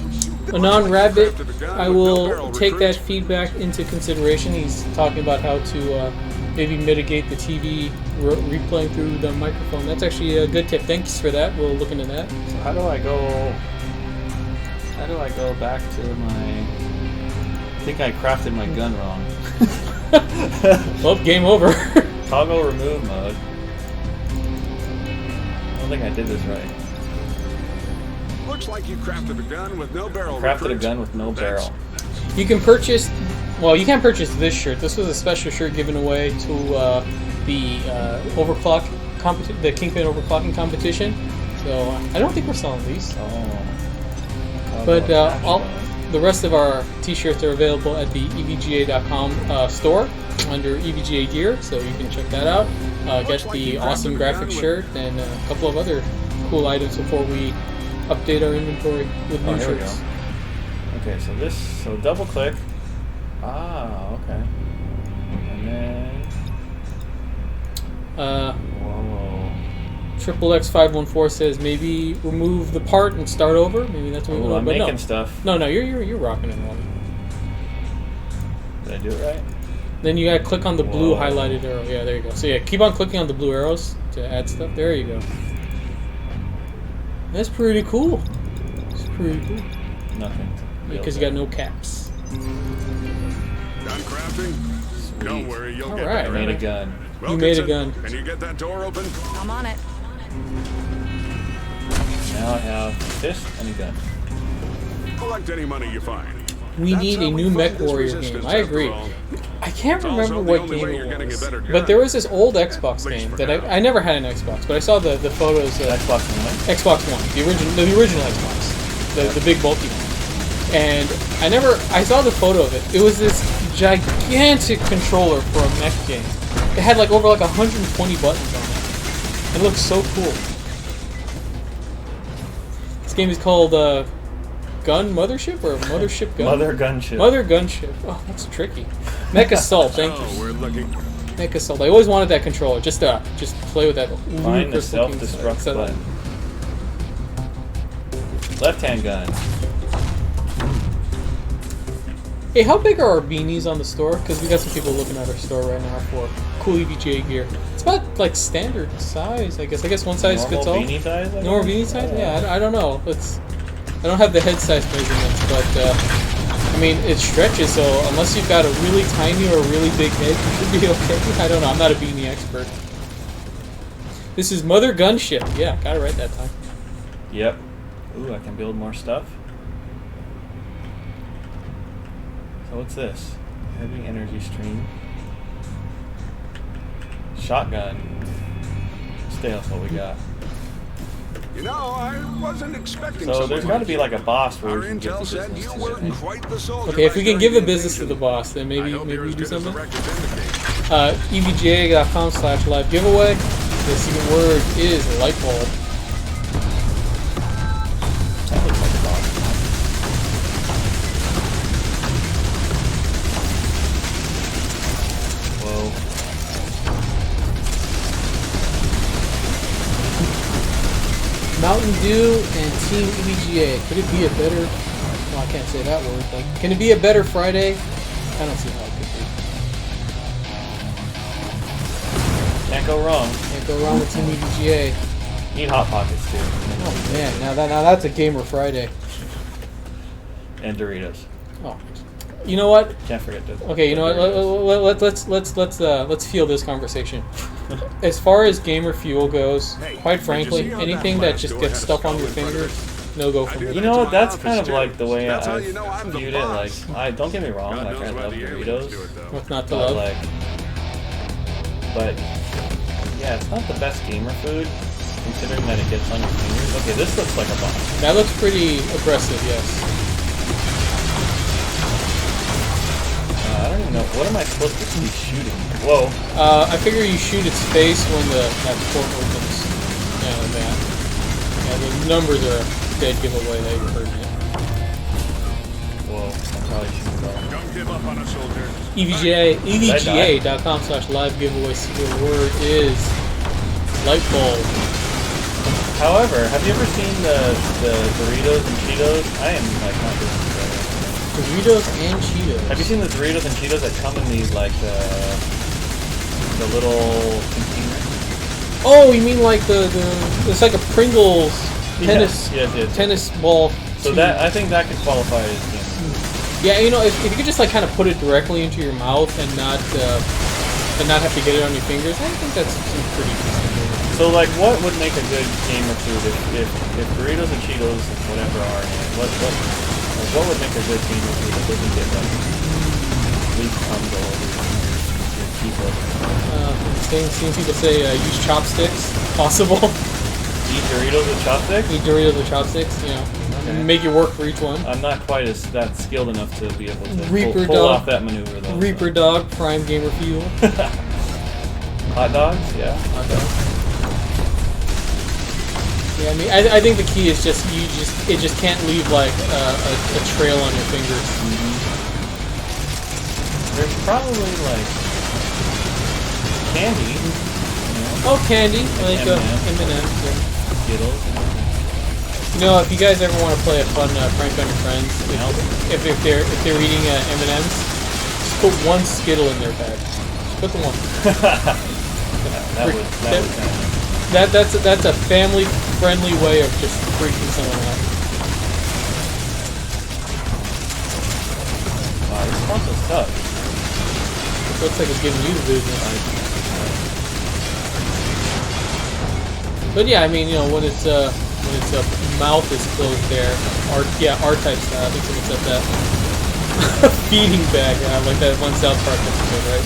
Anon Rabbit, I will take that feedback into consideration. He's talking about how to maybe mitigate the TV replaying through the microphone. That's actually a good tip. Thanks for that. We'll look into that. So how do I go back to my... I think I crafted my gun wrong. Well, game over. Toggle remove mode. I don't think I did this right. Looks like you crafted a gun with no barrel. Crafted a recruits. gun with no barrel. You can purchase. Well, you can't purchase this shirt. This was a special shirt given away to the overclock the Kingpin overclocking competition. So I don't think we're selling these. Oh. But the rest of our t-shirts are available at the EVGA.com store under EVGA gear, so you can check that out. Get the awesome graphic shirt and a couple of other cool items before we update our inventory with new Here we shirts. go. Okay, so double click. Ah, okay. And then. Whoa. Triple X514 says maybe remove the part and start over. Maybe that's what we Oh, want. I'm But making no. stuff. No, you're rocking and rolling. Did I do it right? Then you gotta click on the blue Whoa. highlighted arrow. Yeah, there you go. So yeah, keep on clicking on the blue arrows to add stuff. There you go. That's pretty cool. It's pretty cool. Nothing. Because you got no caps. Done crafting? Sweet. Don't worry, you'll All get right. better I at made a it. gun. Well, You made a Vincent, gun. Can you get that door open? I'm on it. Now I have this and a gun. Collect any money you find. We That's need how a we new fight Mech this Warrior resistance, game. I after agree. all. I can't It's remember also the what only game way you're it getting a was. better But there gun. was this old Xbox At least game for that now. I never had an Xbox, but I saw the photos of Xbox One. Xbox One, the original Xbox, the big bulky one. And I saw the photo of it. It was this gigantic controller for a mech game. It had like over 120 buttons on it. It looked so cool. This game is called Gun Mothership or Mothership Gun? Mother Gunship. Mother Gunship. Oh, that's tricky. Mech Assault, thank Oh, you. we're looking. Mech Assault. I always wanted that controller. Just play with that. Find the ludicrous looking self-destruct setup. button. Left-hand gun. Hey, how big are our beanies on the store? Because we got some people looking at our store right now for cool EVGA gear. It's about like standard size, I guess. I guess one size fits all. Normal beanie size? I Normal guess? beanie size? Yeah, I don't know. I don't have the head size measurements, but I mean, it stretches. So unless you've got a really tiny or a really big head, you should be okay. I don't know. I'm not a beanie expert. This is Mother Gunship. Yeah, got it right that time. Yep. Ooh, I can build more stuff. So what's this? Heavy energy stream. Shotgun. Stay else what we got. You know, I wasn't expecting So someone there's got to like be you. like a boss where Our we can give intel the said business you to, were I think. quite the soldier. Okay, if we can give the during business to the invasion. boss, then I maybe hope you're we as do good as the something. records indicate. EVGA.com/live giveaway. The secret word is light bulb. That looks like a boss. Whoa. Mountain Dew and Team EVGA. Could it be a better? Well, I can't say that word. Like, can it be a better Friday? I don't see how it could be. Can't go wrong. Can't go wrong with Team EVGA. Eat Hot Pockets too. Oh man, now that's a gamer Friday. And Doritos. Oh, you know what? Can't forget to. Okay, you know what? Let's feel this conversation. As far as gamer fuel goes, quite frankly, see how that anything that last just door gets had a stuff on skull your in front of fingers, no go for me. You know what? That's kind of like the way That's how I you know I'm the viewed it. Like, boss. don't get me wrong. God Like, knows I why love the aliens do Doritos, it, though. What's not to but love? yeah, it's not the best gamer food, considering that it gets on your fingers. Okay, this looks like a boss. That looks pretty aggressive, yes. I don't even know. What am I supposed to be shooting? Whoa. I figure you shoot its face when that port opens. Yeah, like that. Yeah, the numbers are a dead giveaway that you heard it. Whoa. I probably shouldn't go. Don't give up on us, soldier. EVGA.com/live giveaway. Secret word is light bulb. However, have you ever seen the Doritos and Cheetos? I am like not doing this right. Doritos and Cheetos. Have you seen the Doritos and Cheetos that come in these like the little containers? Oh, you mean like the it's like a Pringles tennis Yes. tennis ball. So tube. that I think that could qualify as gamer. Yeah, you know, if you could just like kind of put it directly into your mouth and not have to get it on your fingers, I think that's pretty decent. So like, what would make a good gamer food if Doritos and Cheetos and whatever are in it? What would make a good gamer food that doesn't get like leaf crumbs all over your teeth? Seeing people say use chopsticks, possible. Eat Doritos with chopsticks? Eat Doritos with chopsticks, you know, Okay. make it work for each one. I'm not quite that skilled enough to be able to Reaper pull dog. off that maneuver though. Reaper Dog, prime gamer fuel. Hot dogs? Yeah. Hot dog. Yeah, I mean, I think the key is just it just can't leave like a trail on your fingers. There's probably like candy. Oh, candy, like M&Ms. M&Ms. Yeah. Skittles. You know, if you guys ever want to play a fun prank on your friends, if they're eating M&Ms, just put one Skittle in their bag. Just put the one. That's a family-friendly way of just freaking someone out. Wow, this console's tough. It looks like it's giving you the business. But yeah, I mean, you know, when its mouth is closed there, R-type style. I think someone said that. Feeding bag, like that one South Park episode, right?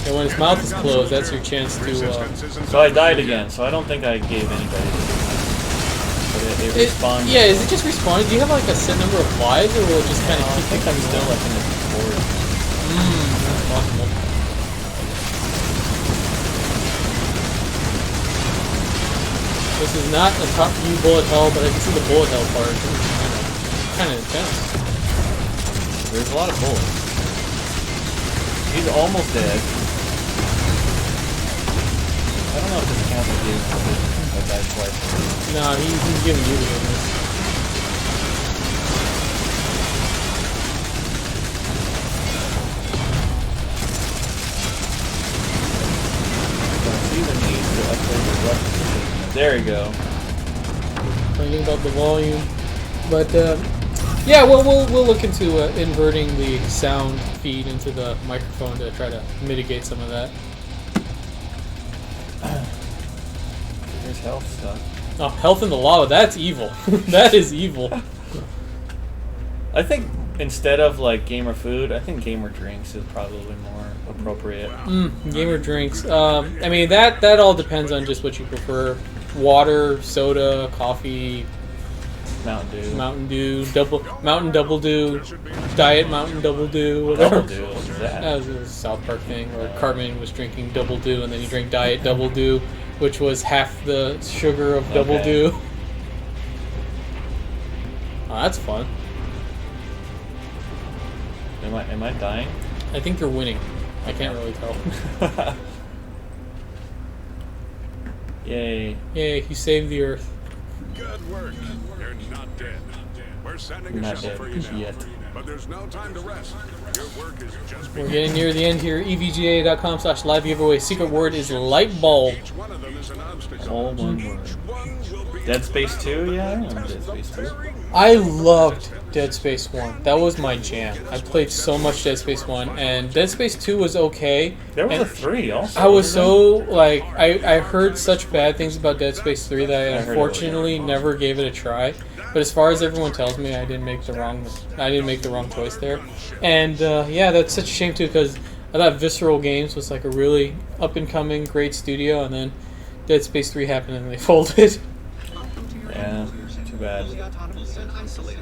And when its mouth is closed, that's your chance to. So I died again. So I don't think I gave anybody. But it respawned. Yeah, is it just respawning? Do you have like a set number of lives, or will it just kind of keep? I think I'm still like in the board. That's possible. This is not a top view bullet hell, but I can see the bullet hell part. It's kind of intense. There's a lot of bullets. He's almost dead. I don't know if this counts as you. I died twice. Nah, he's giving you the goodness. Don't see the need to upgrade the weapon. There you go. Thinking about the volume, but yeah, we'll look into inverting the sound feed into the microphone to try to mitigate some of that. There's health stuff. Oh, health in the lava. That's evil. That is evil. I think instead of like gamer food, I think gamer drinks is probably more appropriate. Gamer drinks. I mean that all depends on just what you prefer. Water, soda, coffee, Mountain Dew, Mountain Double Dew, Diet Mountain Double Dew, whatever. Double Dew, what is that? That was a South Park thing where Cartman was drinking Double Dew and then he drank Diet Double Dew, which was half the sugar of Double Dew. Oh, that's fun. Am I dying? I think you're winning. I can't really tell. Yay. Yay, you saved the Earth. Good work. You're not dead. We're sending a shuttle for you now. Yet. But there's no time to rest. Your work is just We're getting near the end here. EVGA.com/live giveaway. Secret word is light bulb. Each one of them is an obstacle. All one word. One will be Dead Space 2? Yeah, I remember Dead Space 2. I loved Dead Space 1. That was my jam. I played so much Dead Space 1, and Dead Space 2 was okay. There was and a 3 also. I was so, like, I heard such bad things about Dead Space 3 that I heard unfortunately never gave it a try. But as far as everyone tells me, I didn't make the wrong choice there. And yeah, that's such a shame too, because I thought Visceral Games was like a really up-and-coming, great studio, and then Dead Space 3 happened and they folded. Yeah, too bad.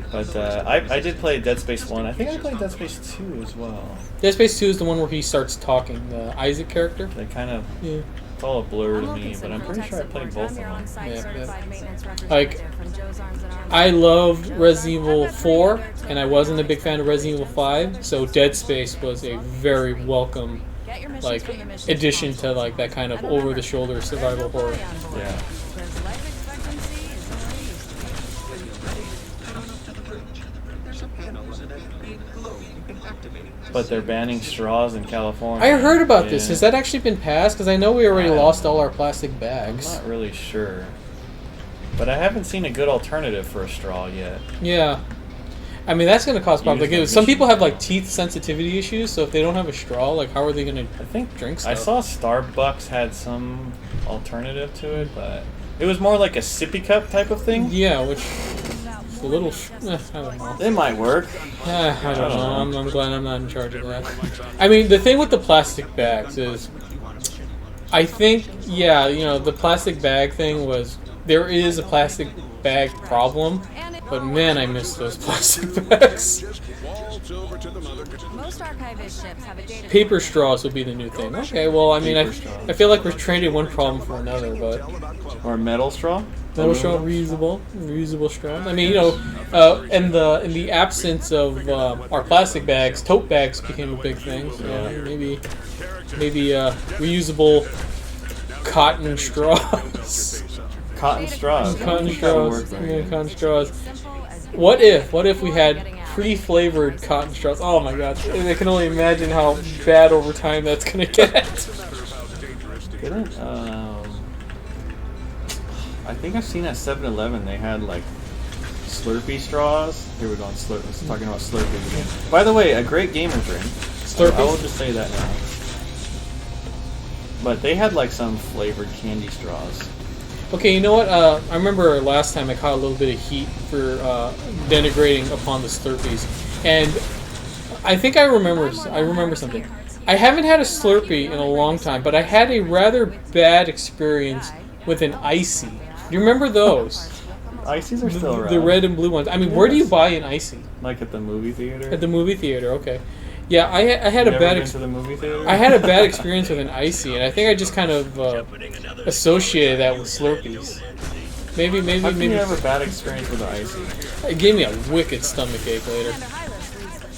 But I did play Dead Space 1. I think I played Dead Space 2 as well. Dead Space 2 is the one where he starts talking, the Isaac character. They kind of... Yeah. It's all a blur to me, but I'm pretty sure I played both of them. Yeah. Like, I loved Resident Evil 4, and I wasn't a big fan of Resident Evil 5, so Dead Space was a very welcome, like, addition to, like, that kind of over-the-shoulder survival horror. Yeah. But they're banning straws in California. I heard about this. Has that actually been passed? Because I know we already lost all our plastic bags. I'm not really sure. But I haven't seen a good alternative for a straw yet. Yeah. I mean, that's going to cause problems. Like, some people have, like, teeth sensitivity issues, so if they don't have a straw, like, how are they going to drink stuff? I saw Starbucks had some alternative to it, but it was more like a sippy cup type of thing. Yeah, which... a little... I don't know. It might work. I don't know. I'm glad I'm not in charge of that. I mean, the thing with the plastic bags is... I think, yeah, you know, the plastic bag thing was... There is a plastic bag problem, But man, I miss those plastic bags. Just waltz over to the Mothergunship. Most archive-ish ships have a data. Paper straws will be the new thing. Okay, well, I mean, I feel like we're trading one problem for another, but Or metal straw. metal straw, reusable straws. I mean, you know, in the absence of our plastic bags, tote bags became a big thing. So maybe reusable cotton straws. Cotton straws. Cotton straws. Yeah, cotton straws. What if we had pre-flavored cotton straws? Oh my god! I can only imagine how bad over time that's gonna get. Didn't I think I've seen at 7-Eleven they had like Slurpee straws. Here we go on Slurp. Let's talking about Slurpee again. By the way, a great gamer drink. Slurpees? I will just say that now. But they had like some flavored candy straws. Okay, you know what? I remember last time I caught a little bit of heat for denigrating upon the Slurpees, and I think I remember something. I haven't had a Slurpee in a long time, but I had a rather bad experience with an Icy. Do you remember those? Ices are still around. The red and blue ones. I mean, where do you buy an Icy? Like at the movie theater? At the movie theater, okay. Yeah, I had a Never bad been to the movie theater? I had a bad experience with an Icy, and I think I just kind of associated that with Slurpees. Maybe. How can you have a bad experience with an Icy? It gave me a wicked stomachache later.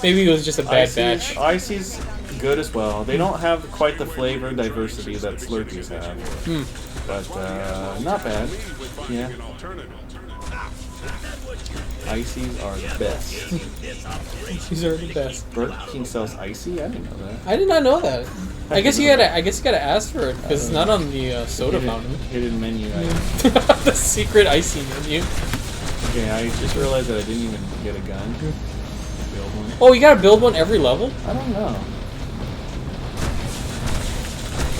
Maybe it was just a bad batch. Icy's good as well. They don't have quite the flavor diversity that Slurpees have. But not bad. Yeah. Ices are the best. These are the best. Burger King sells Icy? I didn't know that. I did not know that. I guess you gotta ask for it because it's not on the soda fountain. Hidden menu item. The secret Icy menu. Okay, I just realized that I didn't even get a gun. Build one. Oh, you gotta build one every level? I don't know.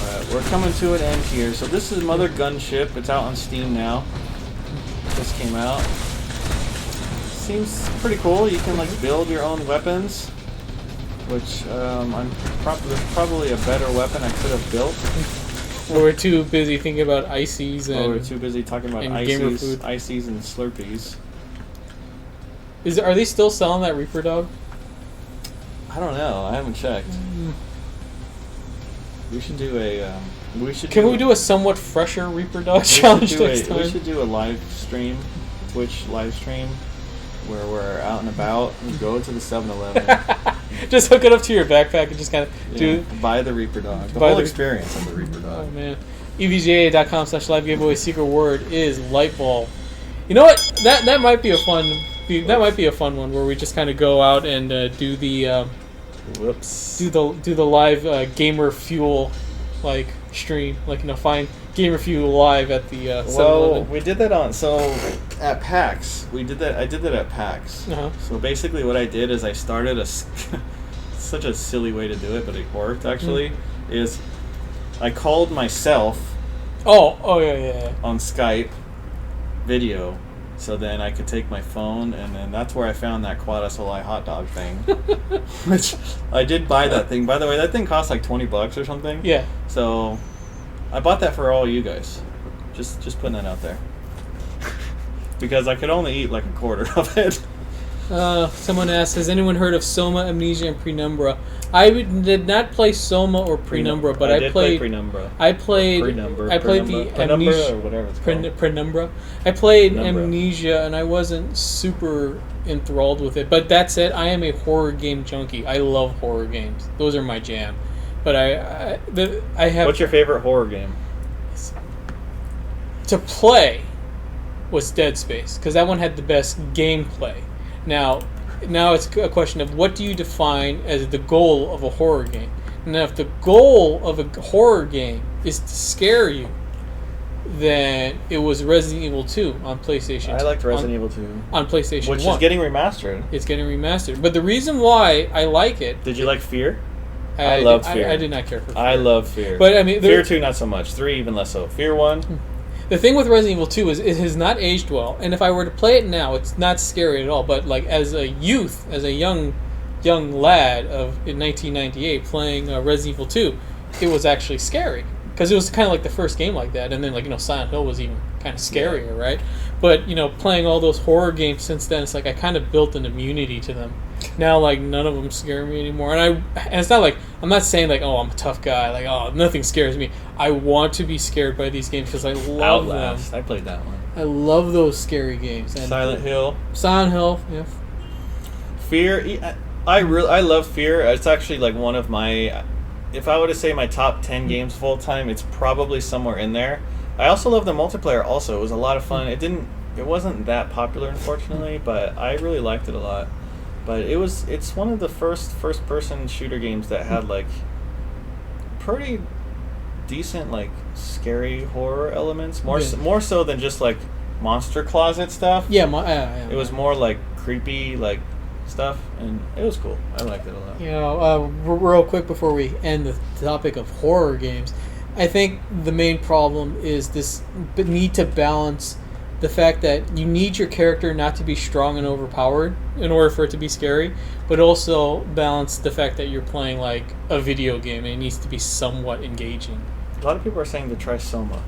But we're coming to an end here. So this is Mothergunship. It's out on Steam now. This came out. Seems pretty cool. You can like build your own weapons, which I'm probably a better weapon I could have built. Well, we're too busy thinking about Ices and. We're too busy talking about Ices and Slurpees. Are they still selling that Reaper Dog? I don't know. I haven't checked. We should do a. Can we do a somewhat fresher Reaper Dog challenge next time? We should do a live stream, Twitch live stream, where we're out and about and go to the 7-Eleven. Just hook it up to your backpack and just kind of buy the Reaper Dog. The whole experience of the Reaper Dog. Oh man. EVGA.com/live giveaway. Secret word is lightbulb. You know what? That might be a fun. That might be a fun one where we just kind of go out and do the. Do the live gamer fuel like stream, like find gamer fuel live at the 7-Eleven. Well, we did that at PAX. I did that at PAX. So basically, what I did is I started such a silly way to do it, but it worked actually. Is I called myself. Oh yeah. On Skype, video. So then I could take my phone, and then that's where I found that Quad SLI hot dog thing. Which I did buy that thing. By the way, that thing cost like $20 or something. Yeah. So I bought that for all you guys. Just putting that out there. Because I could only eat like a quarter of it. Someone asked, has anyone heard of Soma, Amnesia, and Penumbra? I did not play Soma or Penumbra, but I played Penumbra. I played the Amnesia or whatever it's called. Penumbra. I played Amnesia, and I wasn't super enthralled with it. But that said, I am a horror game junkie. I love horror games. Those are my jam. But I have. What's your favorite horror game? To play was Dead Space, because that one had the best gameplay. Now it's a question of what do you define as the goal of a horror game. Now, if the goal of a horror game is to scare you, then it was Resident Evil 2 on PlayStation. I liked Resident Evil 2 on PlayStation 1. Which is getting remastered. It's getting remastered. But the reason why I like it... Did you like Fear? I loved Fear. I did not care for Fear. I love Fear. But I mean, Fear 2 not so much. 3 even less so. Fear 1... The thing with Resident Evil 2 is it has not aged well, and if I were to play it now, it's not scary at all. But like as a youth, as a young lad in 1998 playing Resident Evil 2, it was actually scary. because it was kind of like the first game like that, and then like Silent Hill was even kind of scarier, right? But playing all those horror games since then, it's like I kind of built an immunity to them. Now like none of them scare me anymore, and it's not like I'm not saying like I'm a tough guy, like nothing scares me. I want to be scared by these games because I love Outlast. them. I played that one. I love those scary games. And Silent Hill. Yeah. Fear. I love Fear. It's actually like one of my. If I were to say my top 10 games full time, it's probably somewhere in there. I also love the multiplayer. Also, it was a lot of fun. It wasn't that popular, unfortunately, but I really liked it a lot. But it's one of the first person shooter games that had like pretty decent like scary horror elements. More so than just like monster closet stuff. Yeah, it was more like creepy like stuff, and it was cool. I liked it a lot. Real quick before we end the topic of horror games, I think the main problem is this need to balance the fact that you need your character not to be strong and overpowered in order for it to be scary, but also balance the fact that you're playing like a video game and it needs to be somewhat engaging. A lot of people are saying to try Soma.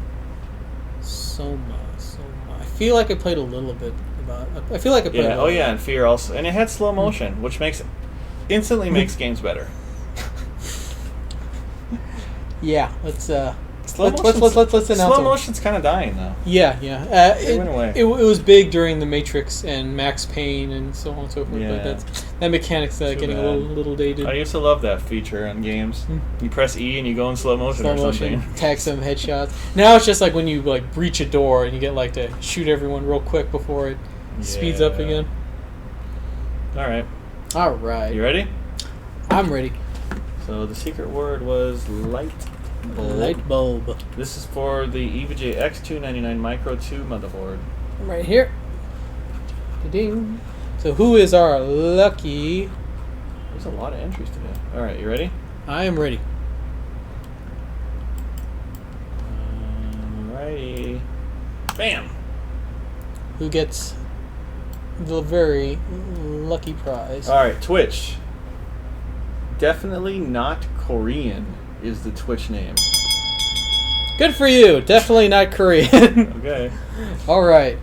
I feel like I played a little bit about it. I feel like I played a little bit. And Fear also. And it had slow motion, which instantly makes games better. Yeah, let's Slow announce Slow it. motion's kind of dying though. Yeah. It went away. It was big during the Matrix and Max Payne and so on and so forth. Yeah. But that mechanic's getting bad. a little dated. I used to love that feature on games. You press E and you go in slow motion or something. Tag some headshots. Now it's just like when you like breach a door and you get like to shoot everyone real quick before it speeds up again. All right. You ready? I'm ready. So the secret word was light bulb. Light bulb. This is for the EVGA X299 Micro 2 motherboard. Right here. Ding. So who is our lucky? There's a lot of entries today. All right, you ready? I am ready. Alrighty. Bam! Who gets the very lucky prize? All right, Twitch. Definitely not Korean is the Twitch name. Good for you. Definitely not Korean. Okay. All right.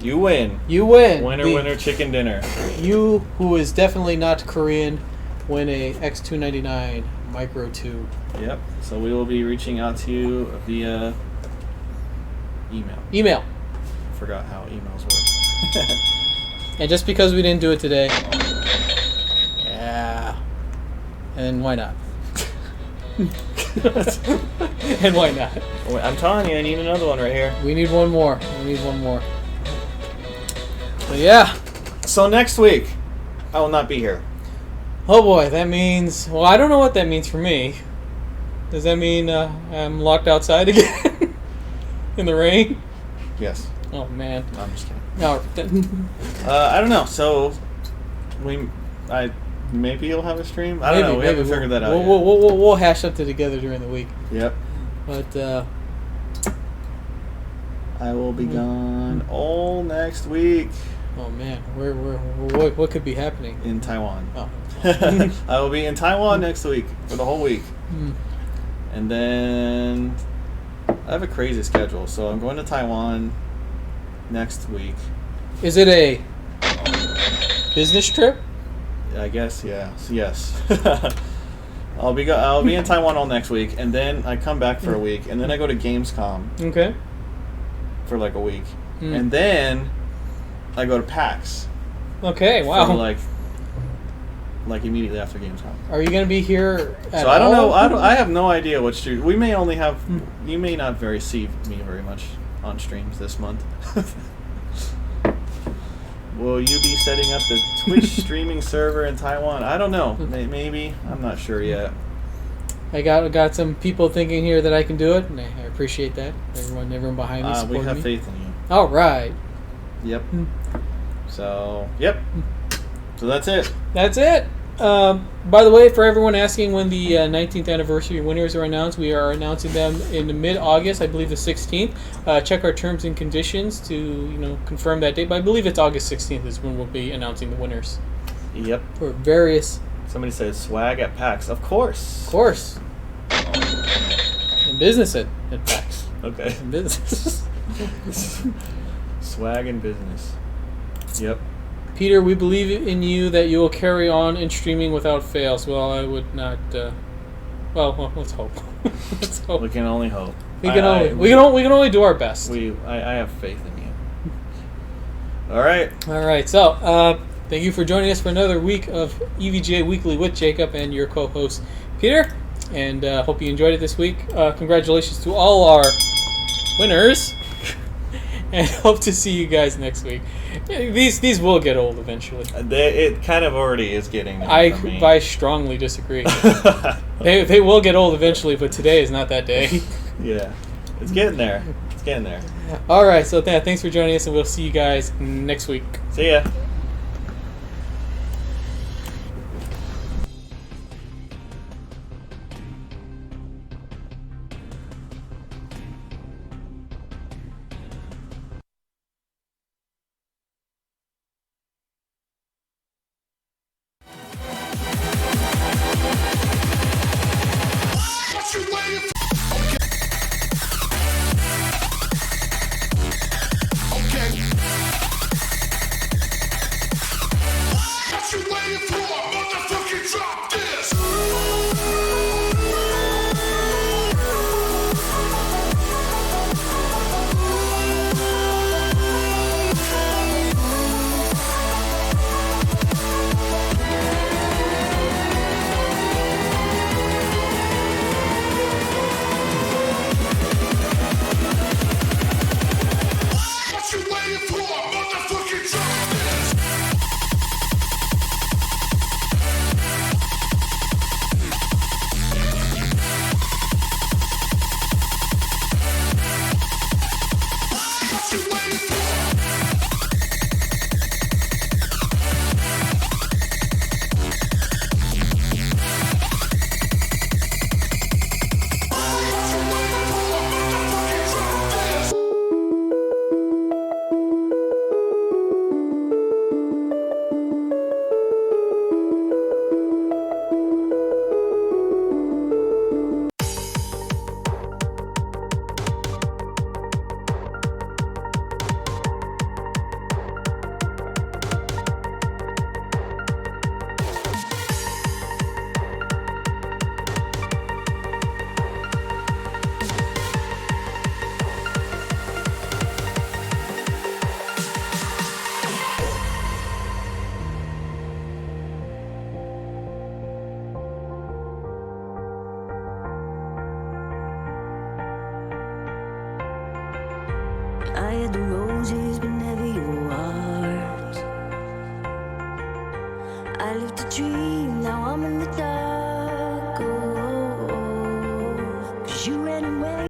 You win. You win. Winner, chicken dinner. You, who is definitely not Korean, win a X299 Micro 2. Yep. So we will be reaching out to you via Email. Forgot how emails work. And just because we didn't do it today, yeah. And why not? And why not? I'm telling you, I need another one right here. We need one more. But yeah. So next week, I will not be here. Oh boy, that means... Well, I don't know what that means for me. Does that mean I'm locked outside again? In the rain? Yes. Oh, man. No, I'm just kidding. No. I don't know. So, maybe you'll have a stream? I don't know. We haven't figured that out yet. We'll hash something together during the week. Yep. But, I will be gone all next week. Oh, man. What could be happening? In Taiwan. Oh. I will be in Taiwan next week for the whole week. Mm. And then I have a crazy schedule. So I'm going to Taiwan next week. Is it a business trip? I guess, yeah. Yes. I'll be in Taiwan all next week, and then I come back for a week, and then I go to Gamescom. Okay. For like a week. And then I go to PAX. Okay, wow. For like immediately after Gamescom. Are you going to be here at So I don't all? know. I have no idea what stream. We may only have. You may not see me very much on streams this month. Will you be setting up the Twitch streaming server in Taiwan? I don't know. Maybe. I'm not sure yet. I got some people thinking here that I can do it, and I appreciate that. Everyone behind me supporting we have me. faith in you. All right. Yep. So, yep. So that's it. That's it. By the way, for everyone asking when the 19th anniversary winners are announced, we are announcing them in mid-August, I believe the 16th. Check our terms and conditions to confirm that date. But I believe it's August 16th is when we'll be announcing the winners. Yep. For various. Somebody says swag at PAX. Of course. Of course. And business at PAX. Okay. Business. Swag and business. Yep. Peter, we believe in you that you will carry on in streaming without fails. Well, I would not. Well, let's hope. Let's hope. We can only hope. We can only do our best. I have faith in you. All right. All right. So, thank you for joining us for another week of EVGA Weekly with Jacob and your co-host Peter. And hope you enjoyed it this week. Congratulations to all our winners. And hope to see you guys next week. These will get old eventually. It kind of already is getting there for me. I strongly disagree. They will get old eventually, but today is not that day. Yeah. It's getting there. It's getting there. All right, so thanks for joining us, and we'll see you guys next week. See ya.